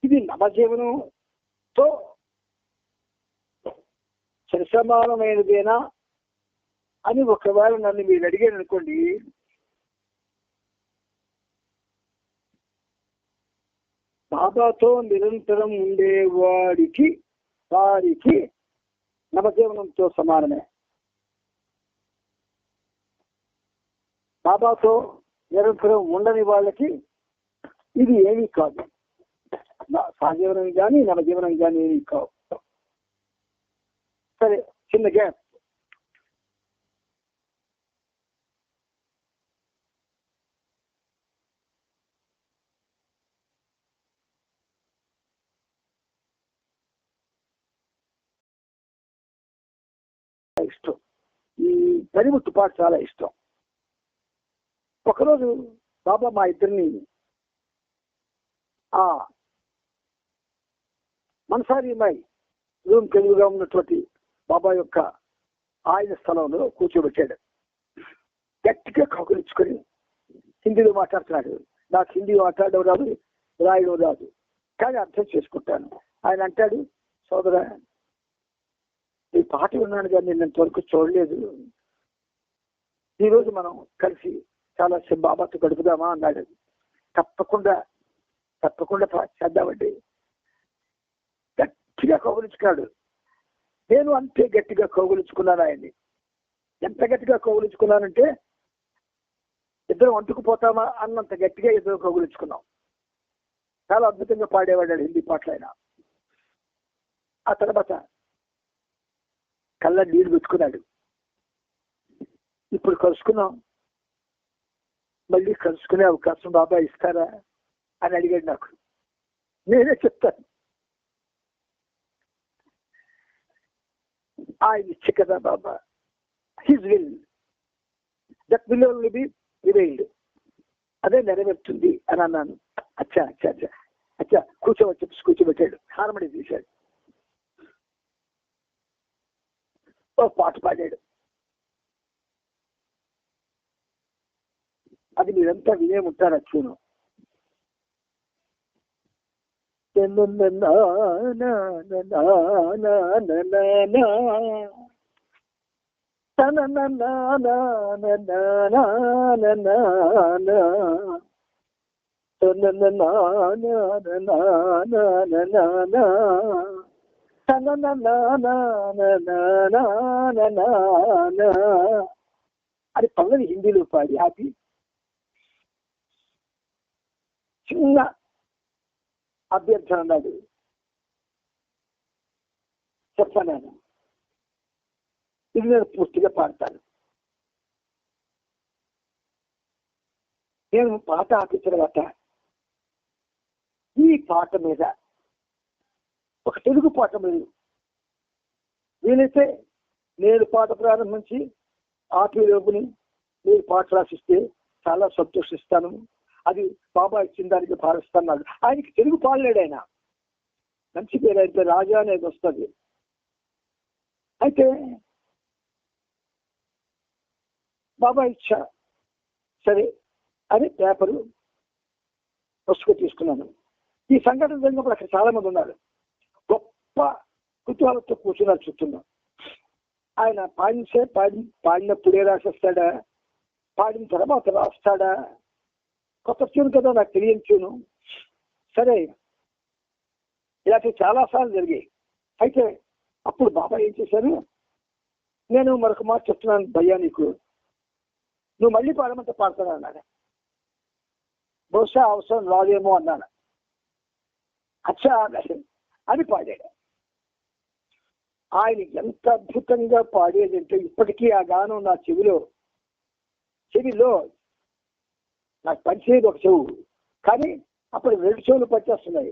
ఇది నవజీవనంతో సరిసమానమైనదేనా అని ఒకవేళ నన్ను మీరు అడిగారు అనుకోండి, బాబాతో నిరంతరం ఉండేవారికి వారికి నవజీవనంతో సమానమే. బాబాతో నిరంతరం ఉండని వాళ్ళకి ఇది ఏమీ కాదు. సహజీవనం కానీ నవజీవనం కానీ ఏమీ కావు. సరే, చిన్న గ్యాప్. ఇష్టం ఈ పనిముట్టు పాట చాలా ఇష్టం. ఒకరోజు బాబా మా ఇద్దరిని ఆ మనసారిమై రూమ్ తెలుగుగా ఉన్నటువంటి బాబా యొక్క ఆయన స్థలంలో కూర్చోబెట్టాడు. గట్టిగా కౌగులించుకొని హిందీలో మాట్లాడుతున్నాడు. నాకు హిందీ మాట్లాడడం రాదు, రాయడం రాదు, కానీ అర్థం చేసుకుంటాను. ఆయన అంటాడు, సోదరా ఈ పాట విన్నాను కానీ నేను ఇంతవరకు చూడలేదు, ఈరోజు మనం కలిసి చాలా బాబాతో గడుపుదామా అన్నాడు. తప్పకుండా చేద్దామండి. గట్టిగా కౌగులించుకున్నాడు. నేను అంతే గట్టిగా కౌగులించుకున్నాను ఆయన్ని. ఎంత గట్టిగా కౌగులించుకున్నానంటే ఇద్దరం అంటుకుపోతామా అన్నంత గట్టిగా ఇద్దరు కౌగులించుకున్నాం. చాలా అద్భుతంగా పాడేవాడు హిందీ పాటలు ఆయన. ఆ తర్వాత కళ్ళ నీళ్ళు పెట్టుకున్నాడు. ఇప్పుడు కలుసుకున్నాం, మళ్ళీ కలుసుకునే అవకాశం బాబా ఇస్తారా అని అడిగాడు నాకు. నేనే చెప్తాను, ఆయన ఇచ్చే కదా Baba, his will, that will only be revealed, అదే నెరవేరుతుంది అని అన్నాను. అచ్చా అచ్చా అచ్చా అచ్చా కూర్చోవచ్చు, కూర్చోబెట్టాడు, హార్మోని తీశాడు, ఓ పాట పాడాడు. అది మీరంతా వినే ఉంటారు. చూను అది పల్లవి హిందీలో పాడి అది చిన్న అభ్యర్థన అన్నాడు. చెప్పాను, ఇది నేను పూర్తిగా పాడతాను. నేను పాట ఆపిన తర్వాత ఈ పాట మీద ఒక తెలుగు పాట మీద వీలైతే నేను పాట ప్రారంభించి ఆపి లోపుని మీరు పాట రాసిస్తే చాలా సంతోషిస్తాను. అది బాబా ఇచ్చిన దానికి భావిస్తున్నాడు. ఆయనకి తెలుగు పాడలేడు, ఆయన మంచి పేరు, అయితే రాజా అనేది వస్తుంది. అయితే బాబా ఇచ్చా సరే అని పేపరు పుస్తకం తీసుకున్నాను. ఈ సంఘటన జరిగినప్పుడు అక్కడ చాలా మంది ఉన్నారు. గొప్ప కుతూహలంతో కూర్చున్నారు చుట్టూ. ఆయన పాడినప్పుడే రాసేస్తాడా, పాడిన తర్వాత రాస్తాడా, కొత్త ట్యూన్ కదా, నాకు తెలియని ట్యూను. సరే ఇలాంటి చాలాసార్లు జరిగాయి. అయితే అప్పుడు బాబా ఏం చేశారు, నేను మరొక మాట చెప్తున్నాను భయ్యా, నీకు నువ్వు మళ్ళీ పాడమంటే పాడతాను అన్నాడు. బహుశా అవసరం రాదేమో అన్నాను. అచ్చా అని పాడాడు. ఆయన ఎంత అద్భుతంగా పాడేదంటే ఇప్పటికీ ఆ గానం నా చెవిలో నాకు పనిచేయదు ఒక చెవు, కానీ అప్పుడు 2 చెవులు పనిచేస్తున్నాయి.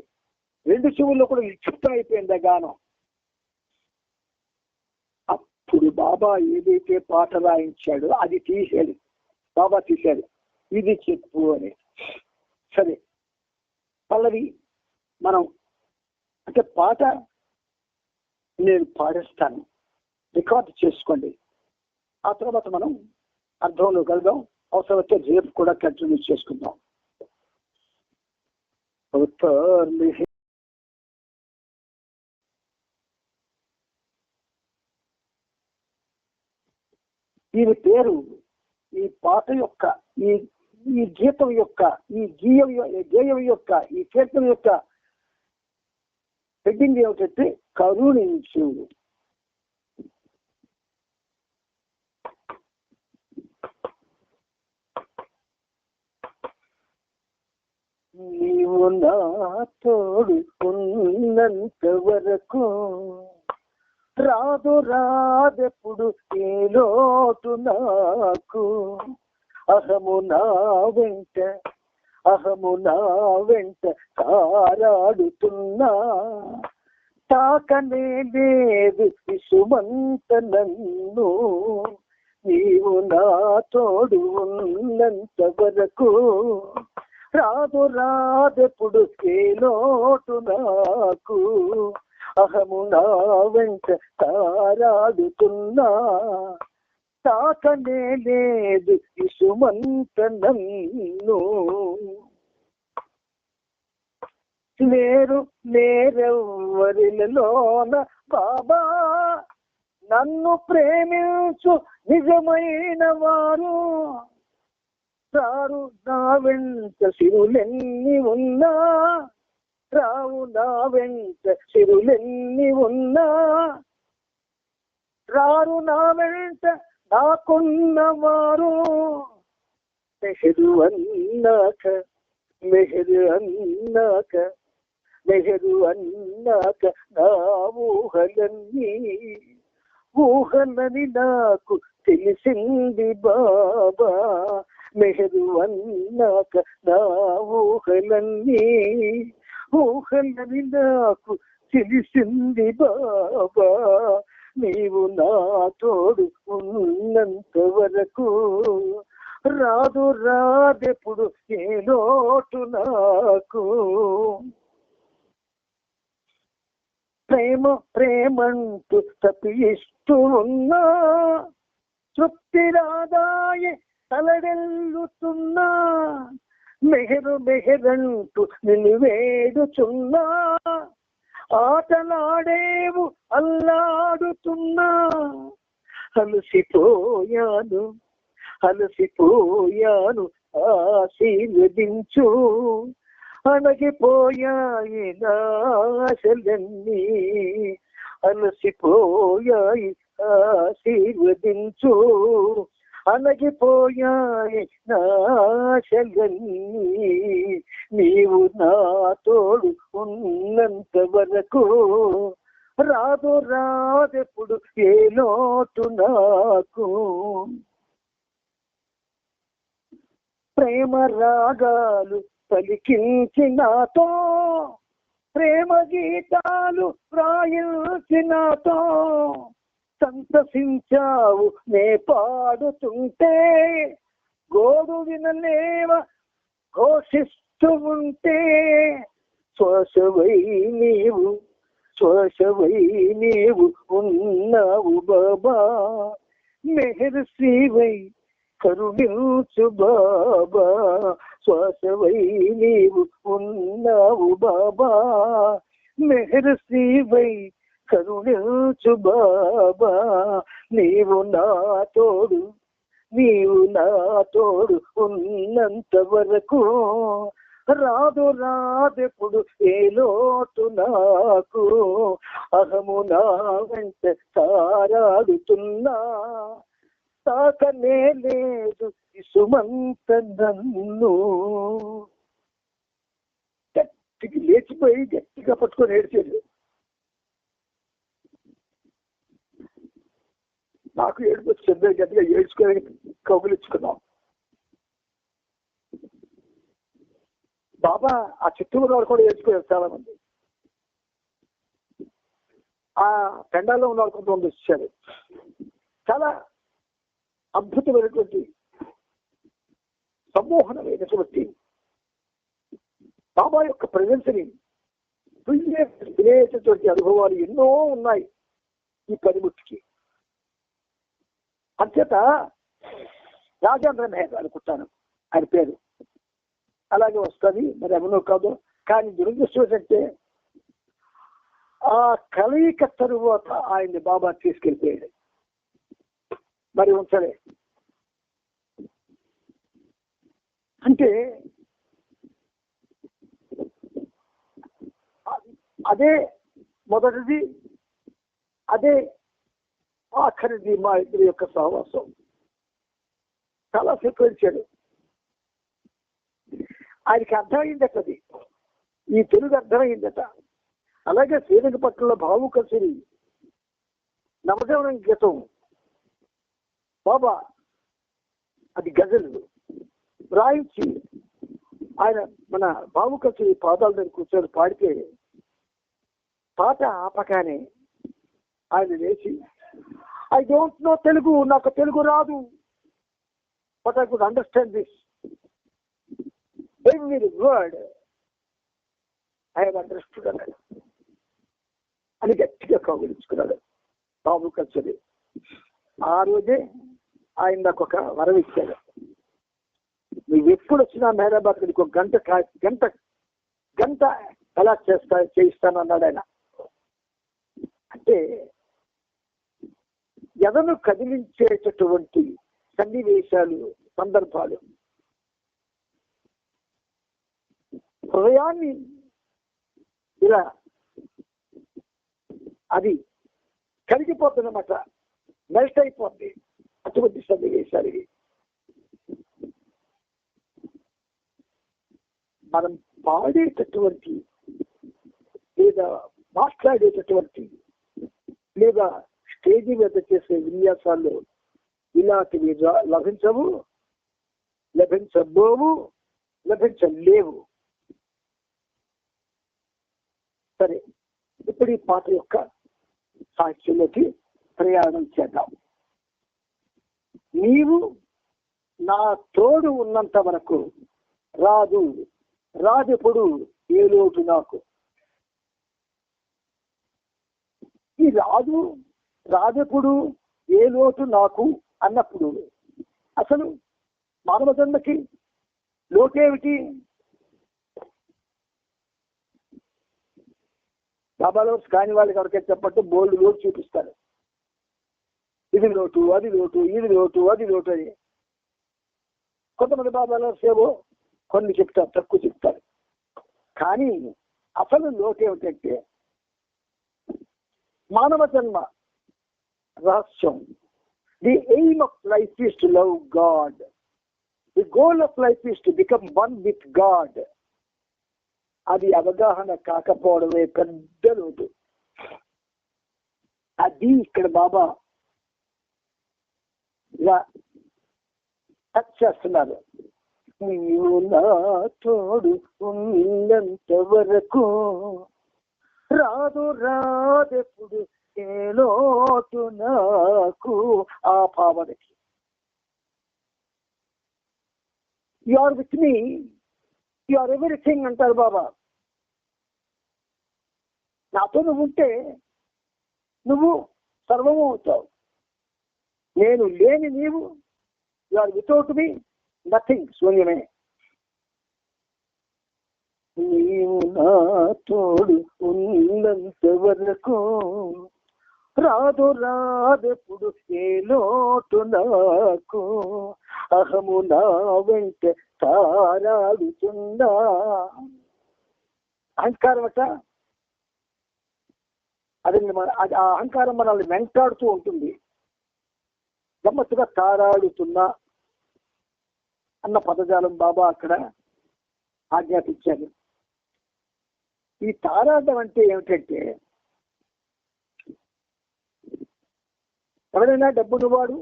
2 చెవుల్లో కూడా నిక్షిప్తం అయిపోయింది ఆ గానం. అప్పుడు బాబా ఏదైతే పాట రాయించాడో అది తీశాడు, బాబా తీశాడు, ఇది చెప్పు అని. సరే పల్లవి మనం అంటే పాట నేను పాడేస్తాను, రికార్డు చేసుకోండి. ఆ తర్వాత మనం అర్థంలో కలుద్దాం. అవసరమైతే రేపు కూడా కంటిన్యూ చేసుకుందాం. దీని పేరు, ఈ పాట యొక్క, ఈ గీతం యొక్క, ఈ గేయం యొక్క, ఈ కీర్తన యొక్క హెడ్డింగ్ ఏమిటంటే కరుణించు. నీవు నా తోడుకున్నంత వరకు రాదెప్పుడు ఏ లోటు నాకు. అహము నా వెంట కారాడుతున్నా, తాకనే లేదు విసుమంత నన్ను. నీవు నా తోడు ఉన్నంత వరకు రాదెప్పుడు ఏ లోటు నాకు. అహము నా వెంట కారాడుతున్నా, తాకనే లేదు ఇసుమంత నన్ను. లేరెవ్వరిలోన బాబా నన్ను ప్రేమించు నిజమైన వారు. రారు నా వెంట సిరులెన్ని ఉన్నా, రావు నా వెంట సిరులెన్ని ఉన్నా, రారు నా వెంట నాకున్నవారు. మెహరు అన్నాక మెహరు అన్నాక మెహరు అన్నాక నా ఊహలని నాకు తెలిసింది బాబా. మెహరు అన్నాక నా ఊహలని నాకు తెలిసింది బాబా. నీవు నా తోడు ఉన్నంత వరకు రాదెప్పుడు ఏ లోటు నాకు. ప్రేమంటూ తప్పిస్తూ ఉన్నా, తృప్తి రాదాయే తలడెల్లుతున్నా. మెహరంటూ నిన్ను వేడుచున్నా, ఆటలాడేవు అల్లాడుతున్నా. అలసిపోయాను ఆశీర్వదించు. అణగిపోయాయి నాశలన్నీ, అలసిపోయాయి ఆశీర్వదించు. అణగిపోయాయి నాశలన్నీ. నీవు నా తోడు ఉన్నంత వరకు రాదెప్పుడు ఏ లోటు నాకు. ప్రేమ రాగాలు పలికించి నాతో, ప్రేమ గీతాలు వ్రాయించి నాతో సంతసించావు నే పాడుతుంటే. గోడు వినలేవ ఘోషిస్తూ ఉంటే, శ్వాసవై నీవు ఉన్నావు బాబా. మెహర్ శ్రీవై కరుణించు బాబా. శ్వాసవై నీవు ఉన్నావు బాబా. మెహర్ శ్రీవై కరుణించు బాబా. నీవు నా తోడు ఉన్నంత వరకు రాదెప్పుడు ఏ లోటు నాకు. అహము నా వెంట తారాడుతున్నా, తాకనే లేదు ఇసుమంత నన్ను. గట్టికి లేచిపోయి గట్టిగా పట్టుకొని ఏడ్చాడు. నాకు ఏడుపు వచ్చింది. గట్టిగా ఏడ్చుకొని కౌగులించుకున్నాం. బాబా ఆ చిత్తూరు వాళ్ళు కూడా ఏడ్చుకోలేదు చాలా మంది. ఆ పెండాల్లో ఉన్న వాళ్ళు కొంతమంది వచ్చారు. చాలా అద్భుతమైనటువంటి సమ్మోహనమైనటువంటి బాబా యొక్క ప్రెజెన్స్ ని తినేటటువంటి అనుభవాలు ఎన్నో ఉన్నాయి ఈ పనిముట్టికి. అంచేత రాజేంద్ర మెహర్ అనుకుంటాను ఆయన పేరు, అలాగే వస్తుంది. మరి ఎవరో కాదు. కానీ దురదృష్టం ఏంటంటే ఆ కలయిక తరువాత ఆయన్ని బాబా తీసుకెళ్ళిపోయాడు. మరి ఉంచలే. అంటే అదే మొదటిది, అదే ఆఖరిది మా ఇద్దరి యొక్క సహవాసం. చాలా స్వీకరించాడు. ఆయనకి అర్థమైందట, అది ఈ తెలుగు అర్థమైందట. అలాగే శ్రీరంగపట్నంలో భావుకసిరి నవజీవనం గీతం బాబా అది గజలు రాయించి ఆయన మన భావుకసిరి పాదాల దగ్గర కూర్చొని పాడితే పాట ఆపగానే ఆయన లేచి, ఐ డోంట్ నో తెలుగు, నాకు తెలుగు రాదు, but I could understand this every word I have understood అన్నాడు. అని గట్టిగా కౌగులించుకున్నాడు భావుకసిరి. ఆ రోజే ఆయన నాకు ఒక వరం ఇచ్చాడు. నువ్వు ఎప్పుడు వచ్చినా మెహరాబాద్ నీకు ఒక గంట ఎలా చేయిస్తాను అన్నాడు ఆయన. అంటే ఎదను కదిలించేటటువంటి సన్నివేశాలు, సందర్భాలు, హృదయాన్ని ఇలా అది కరిగిపోతుందన్నమాట, మెల్ట్ అయిపోద్ది. అటువంటి సన్నివేశాలు ఇవి. మనం పాడేటటువంటి లేదా మాట్లాడేటటువంటి లేదా స్టేజీ మీద చేసే విన్యాసాల్లో ఇలాంటివి లభించవు, లభించబోవు, లభించలేవు. సరే, ఇప్పుడు ఈ పాట యొక్క సాక్ష్యంలోకి ప్రయాణం చేద్దాం. నీవు నా తోడు ఉన్నంత వరకు రాదెప్పుడు ఏ లోటు నాకు. ఈ రాదెప్పుడు ఏ లోటు నాకు అన్నప్పుడు అసలు మానవ జన్మకి లోటేమిటి? బాబాలో కాని వాళ్ళకి ఎవరికైతే చెప్పట్టు బోల్డ్ లోటు చూపిస్తారు. ఇది లోటు, అది లోటు, ఇది లోటు, అది లోటు అని. కొంతమంది బాబాలో సేవో కొన్ని చెప్తారు, తక్కువ చెప్తారు. కానీ అసలు లోటు ఏమిటంటే మానవ జన్మ రహస్యం. The aim of life is to love God. The goal of life is to become one with God. అది అవగాహన కాకపోవడమే పెద్ద లోటు. అది ఇక్కడ బాబా ఇలా టచ్ చేస్తున్నారు. నీవు నా తోడు ఉన్నంత వరకు రాదెప్పుడు ఏ లోటు నాకు. ఆ భావనకి you are with me, you are everything అంటారు బాబా. నాతో నువ్వు ఉంటే నువ్వు సర్వము అవుతావు. నేను లేని నీవు, you are without me nothing, శూన్యమే. నీవు నా తోడు ఉన్నంత వరకు రాదెప్పుడు ఏ లోటు నాకు. అహము నా వెంట తారాడుతున్నా. అహంకారం అట, అది ఆ అహంకారం మనల్ని వెంటాడుతూ ఉంటుంది. గమ్మత్తుగా తారాడుతున్నా అన్న పదజాలం బాబా అక్కడ ఆజ్ఞాపించారు. ఈ తారాడడం అంటే ఏమిటంటే, ఎవరైనా డబ్బున్నవాడు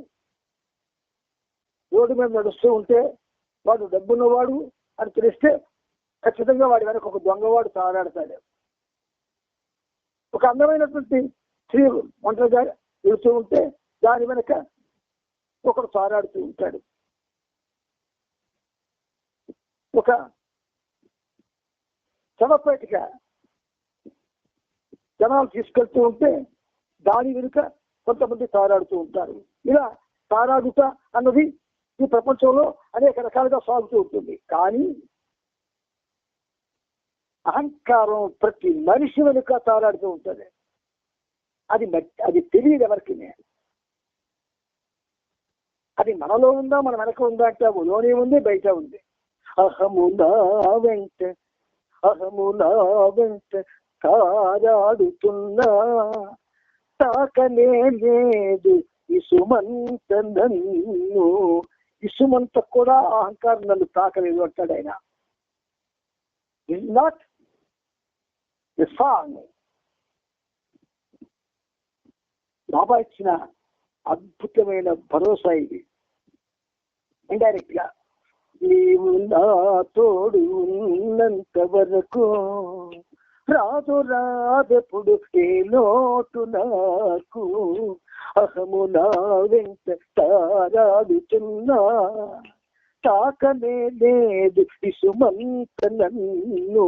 రోడ్డు మీద నడుస్తూ ఉంటే వాడు డబ్బున్నవాడు అని తెలిస్తే ఖచ్చితంగా వాడి వెనక ఒక దొంగవాడు తారాడతాడు. ఒక అందమైనటువంటి స్త్రీ ఒంటరిగా వెళుతూ ఉంటే దాని వెనక ఒకడు తారాడుతూ ఉంటాడు. ఒక శవపేటిక జనాలు తీసుకెళ్తూ ఉంటే దాని వెనుక కొంతమంది తారాడుతూ ఉంటారు. ఇలా తారాడుట అన్నది ఈ ప్రపంచంలో అనేక రకాలుగా సాగుతూ ఉంటుంది. కానీ అహంకారం ప్రతి మనిషి వెనుక తారాడుతూ ఉంటుంది. అది తెలియదు ఎవరికి. అది మనలో ఉందా, మన వెనక ఉందా అంటే లోనే ఉంది, బయట ఉంది. అహము నా వెంట తారాడుతున్నా, తాకనే లేదు ఇసుమంత నన్ను. ఇసుమంత కూడా అహంకారం నన్ను తాకలేదు అంటాడు ఆయన. Is not a song. Baba ఇచ్చిన అద్భుతమైన భరోసా ఇది. ఇండైరెక్ట్ గా నీవు నా తోడు ఉన్నంత వరకు రాదెప్పుడు ఏ లోటు నాకు. అహము నా వెంట తారాడుతున్నా, తాకనే లేదు ఇసుమంత నన్ను.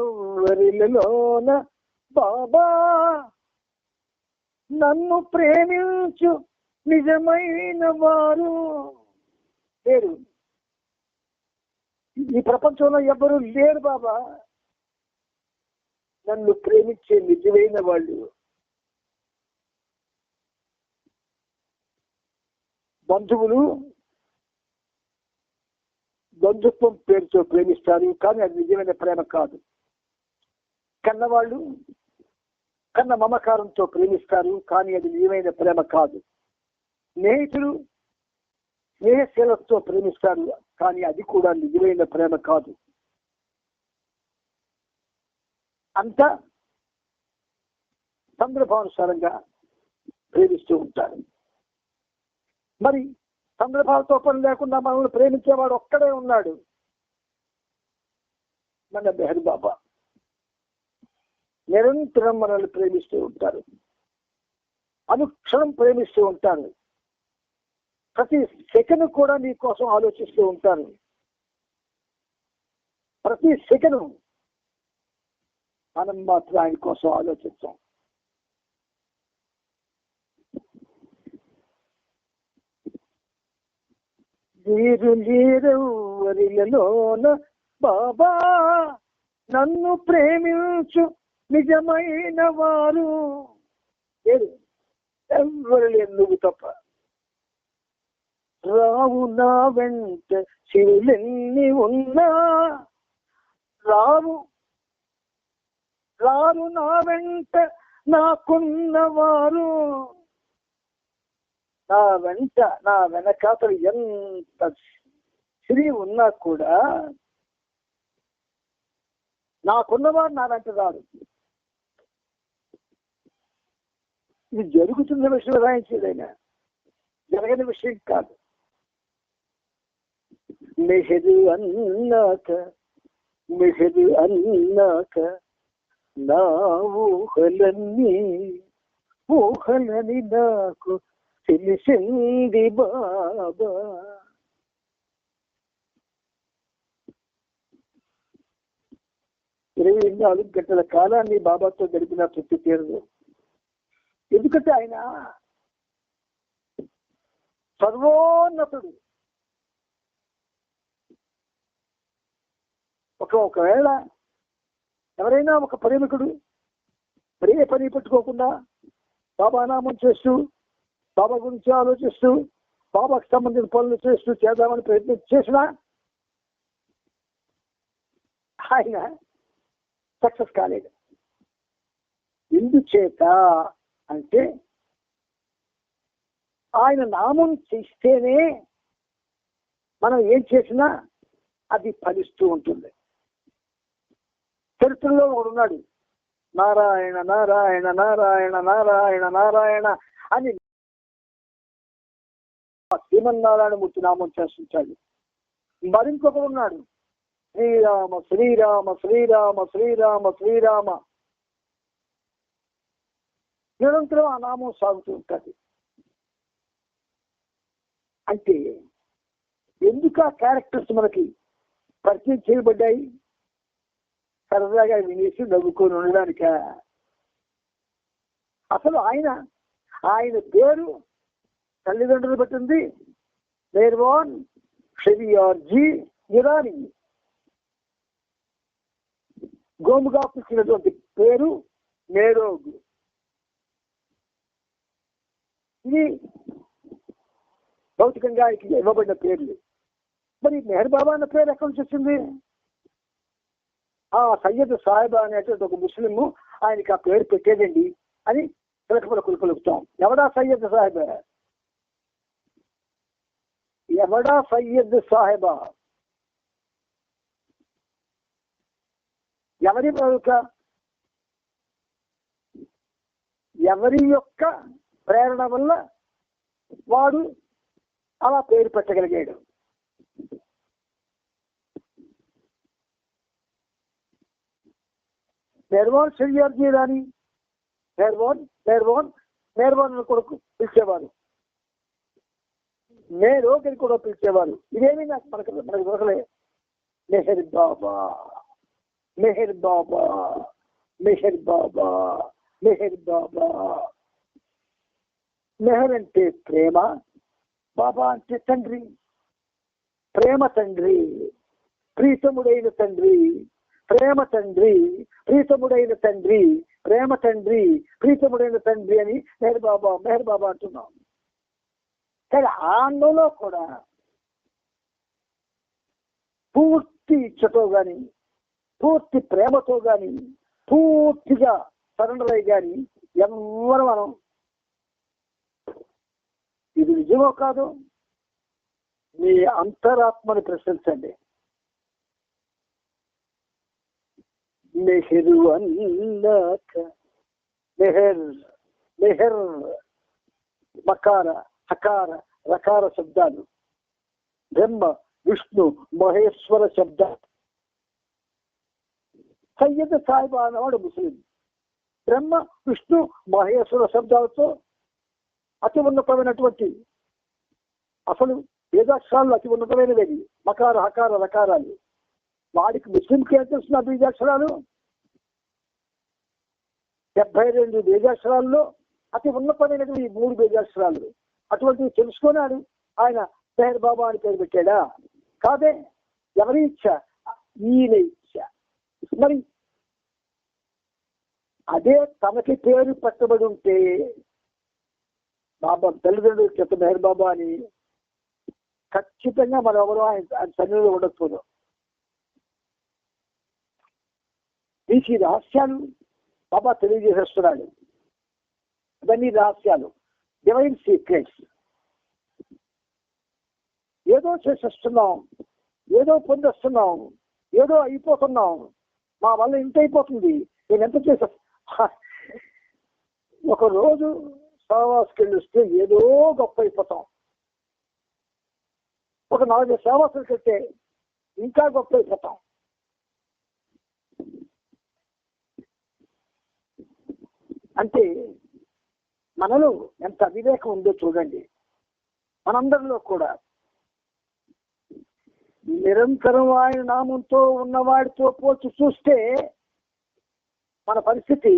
లేరెవ్వరిలోన బాబా నన్ను ప్రేమించు నిజమైన వారు లేరు. ఈ ప్రపంచంలో ఎవ్వరూ లేరు బాబా నన్ను ప్రేమించే నిజమైన వాళ్ళు. బంధువులు బంధుత్వం పేరుతో ప్రేమిస్తారు, కానీ అది నిజమైన ప్రేమ కాదు. కన్నవాళ్ళు కన్న మమకారంతో ప్రేమిస్తారు, కానీ అది నిజమైన ప్రేమ కాదు. స్నేహితులు స్నేహశీలతో ప్రేమిస్తారు, కానీ అది కూడా నిజమైన ప్రేమ కాదు. అంతా సందర్భానుసారంగా ప్రేమిస్తూ ఉంటారు. మరి సందర్భాలతో పని లేకుండా మనల్ని ప్రేమించేవాడు ఒక్కడే ఉన్నాడు, మన మెహర్ బాబా. నిరంతరం మనల్ని ప్రేమిస్తూ ఉంటారు, అనుక్షణం ప్రేమిస్తూ ఉంటారు, ప్రతి సెకండ్ కూడా నీ కోసం ఆలోచిస్తూ ఉంటారు. ప్రతి సెకండ్ మనం మాత్రం ఆయన కోసం ఆలోచిస్తాం. వీరు లేరెవరిలోన బాబా నన్ను ప్రేమించు నిజమైన వారు లేరు, ఎవరు లేరు నువ్వు తప్ప. రావు నా వెంట శివులెన్ని ఉన్నా రారు నా వెంట నాకున్నవారు. నా వెంట నా వెనకాతలు ఎంత శ్రీ ఉన్నా కూడా నాకున్నవారు నా వెంట రాడు. ఇది జరుగుతున్న విషయం రాయించేదైనా, జరగని విషయం కాదు. మెహరు అన్నాక నా ఊహలన్నీ ఊహలని నాకు తెలిసింది బాబా. 24 గంటల కాలాన్ని బాబాతో గడిపిన తృప్తి తీరదు. ఎందుకంటే ఆయన సర్వోన్నతుడు. ఒకవేళ ఎవరైనా ఒక ప్రేమికుడు మరే పని పెట్టుకోకుండా బాబా నామం చేస్తూ బాబా గురించి ఆలోచిస్తూ బాబాకు సంబంధించిన పనులు చేస్తూ చేద్దామని ప్రయత్నం చేసినా ఆయన సక్సెస్ కాలేదు. ఎందుచేత అంటే ఆయన నామం చేస్తేనే మనం ఏం చేసినా అది ఫలిస్తూ ఉంటుంది. చరిత్రలో ఒకడు ఉన్నాడు, నారాయణ నారాయణ నారాయణ నారాయణ నారాయణ అని శ్రీమన్నారాయణమూర్తి నామం చేస్తుంటాడు. మరింకొకడు ఉన్నాడు, శ్రీరామ శ్రీరామ శ్రీరామ శ్రీరామ శ్రీరామ, నిరంతరం ఆ నామం సాగుతూ ఉంటుంది. అంటే ఎందుకు ఆ క్యారెక్టర్స్ మనకి పరిచయం చేయబడ్డాయి? సరదాగా వినేసి నవ్వుకొని ఉండడానిక? అసలు ఆయన పేరు తల్లిదండ్రులు పెట్టింది మెహర్బాన్ షెరియార్జీ ఇరానీ. గోముగా పుట్టినటువంటి పేరు మేరోగ్. ఇది భౌతికంగా ఇవ్వబడిన పేర్లు. మరి మెహర్ బాబా అన్న పేరు ఎక్కడి నుంచి వచ్చింది? ఆ సయ్యద్ సాహెబ్ అనేటువంటి ఒక ముస్లిం ఆయనకి ఆ పేరు పెట్టేదండి అని పిలకపలకులు పలుకుతాం. ఎవడా సయ్యద్ సాహెబ్? ఎవడా సయ్యద్ సాహెబా? ఎవరి యొక్క ప్రేరణ వల్ల వాడు అలా పేరు పెట్టగలిగాడు? మెహర్బాన్ షెరియార్జీ ఇరానీ, మెహర్బాన్ కొడుకు పిలిచేవారు, మేరోగ్ అని కూడా పిలిచేవారు. ఇదేమీ మనకు దొరకలే. మెహర్ బాబా మెహర్ బాబా మెహర్ బాబా మెహర్ బాబా. మెహర్ అంటే ప్రేమ, బాబా అంటే తండ్రి, ప్రేమ తండ్రి, ప్రీతముడైన తండ్రి, ప్రేమ తండ్రి, ప్రీతముడైన తండ్రి, ప్రేమ తండ్రి, ప్రీతముడైన తండ్రి అని మెహర్ బాబా అంటున్నాం. కానీ ఆందోళనలో కూడా పూర్తి ఇచ్చతో గాని, పూర్తి ప్రేమతో గాని, పూర్తిగా సరెండర్ అయ్యి గాని ఎవరు మనం ఇది నిజమో కాదు మీ అంతరాత్మని ప్రశ్నించండి. మెహరు అన్నాక మెహర్, మెహర్ మకార హకార రకార శబ్దాలు, బ్రహ్మ విష్ణు మహేశ్వర శబ్దాలు. సయ్యద్ సాయిబా అన్నవాడు ముస్లిం. బ్రహ్మ విష్ణు మహేశ్వర శబ్దాలతో అతి ఉన్నతమైనటువంటి, అసలు బీజాక్షరాలు అతి ఉన్నతమైనవి మకార హకార రకారాలు. వాడికి ముస్లింకి ఏం తెలుస్తున్న బీజాక్షరాలు? 72 బీజాక్షరాల్లో అతి ఉన్నతమైనవి 3 బీజాక్షరాలు. అటువంటివి తెలుసుకున్నాడు ఆయన మెహర్ బాబా అని పేరు పెట్టాడా? కాదే. ఎవరి ఇచ్చ? ఈయన ఇచ్చ. మరి అదే తనకి పేరు పెట్టబడి ఉంటే బాబా తల్లిదండ్రుల చేత మెహర్ బాబా అని ఖచ్చితంగా మనం ఎవరో ఆయన సన్నిధిలో ఉండకపోదు. ఈ రహస్యాలు బాబా తెలియజేసేస్తున్నాడు. ఇవన్నీ రహస్యాలు, డివైన్ సీక్రెట్స్. ఏదో చేసేస్తున్నాం, ఏదో పొందేస్తున్నాం, ఏదో అయిపోతున్నాం, మా వల్ల ఇంత అయిపోతుంది, నేను ఎంత చేసే. ఒకరోజు సహవాసకి వస్తే ఏదో గొప్ప అయిపోతాం. ఒక 4 సహవాసాలు కట్టే ఇంకా గొప్ప అయిపోతాం. అంటే మనలో ఎంత అవివేకం ఉందో చూడండి. మనందరిలో కూడా నిరంతరం ఆయన నామంతో ఉన్నవాడితో పోల్చి చూస్తే మన పరిస్థితి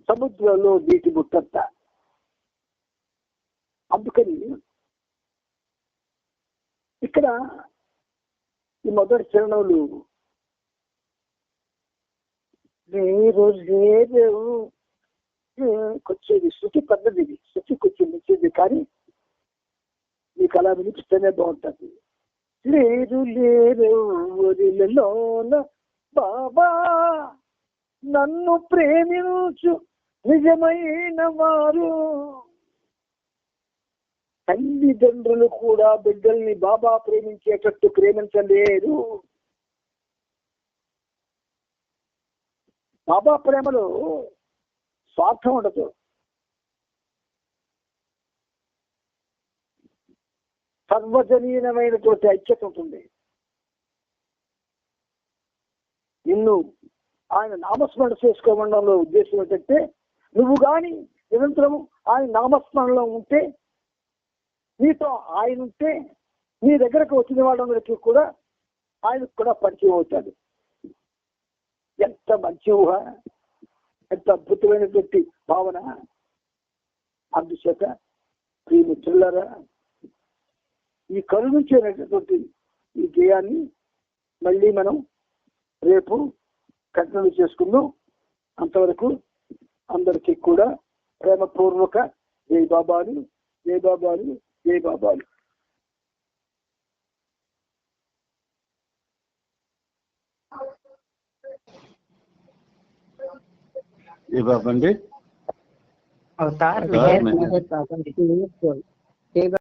సముద్రంలో నీటి ముట్టంత. అందుకని ఇక్కడ ఈ మొదటి చరణంలో వచ్చేది శృతి పద్ధతి, శృతి కొంచెం నచ్చేది, కానీ మీకు అలా వినిపిస్తేనే బాగుంటుంది. లేరు లేరులోన బాబా నన్ను ప్రేమించు నిజమైన వారు. తల్లిదండ్రులు కూడా బిడ్డల్ని బాబా ప్రేమించేటట్టు ప్రేమించలేరు. బాబా ప్రేమలో స్వార్థం ఉండదు. సర్వజనీయమైనటువంటి ఐక్యత ఉంటుంది. నిన్ను ఆయన నామస్మరణ చేసుకోవడంలో ఉద్దేశం ఏంటంటే, నువ్వు కానీ నిరంతరం ఆయన నామస్మరణలో ఉంటే, నీతో ఆయన ఉంటే, నీ దగ్గరకు వచ్చిన వాళ్ళందరికీ కూడా ఆయనకు కూడా పరిచయం అవుతాడు. ఎంత మంచి ఊహ, ఎంత అద్భుతమైనటువంటి భావన. అందుచేత ప్రియమిత్రులారా, ఈ కరుణించేటటువంటి ఈ గేయాన్ని మళ్ళీ మనం రేపు కంటిన్యూ చేసుకుందాం. అంతవరకు అందరికీ కూడా ప్రేమపూర్వక జై బాబాలు, జై బాబాలు, జై బాబాలు. ఏ బాబా అండి? అవతార్ అవతార్ మెహర్ మెహర్. బాబా.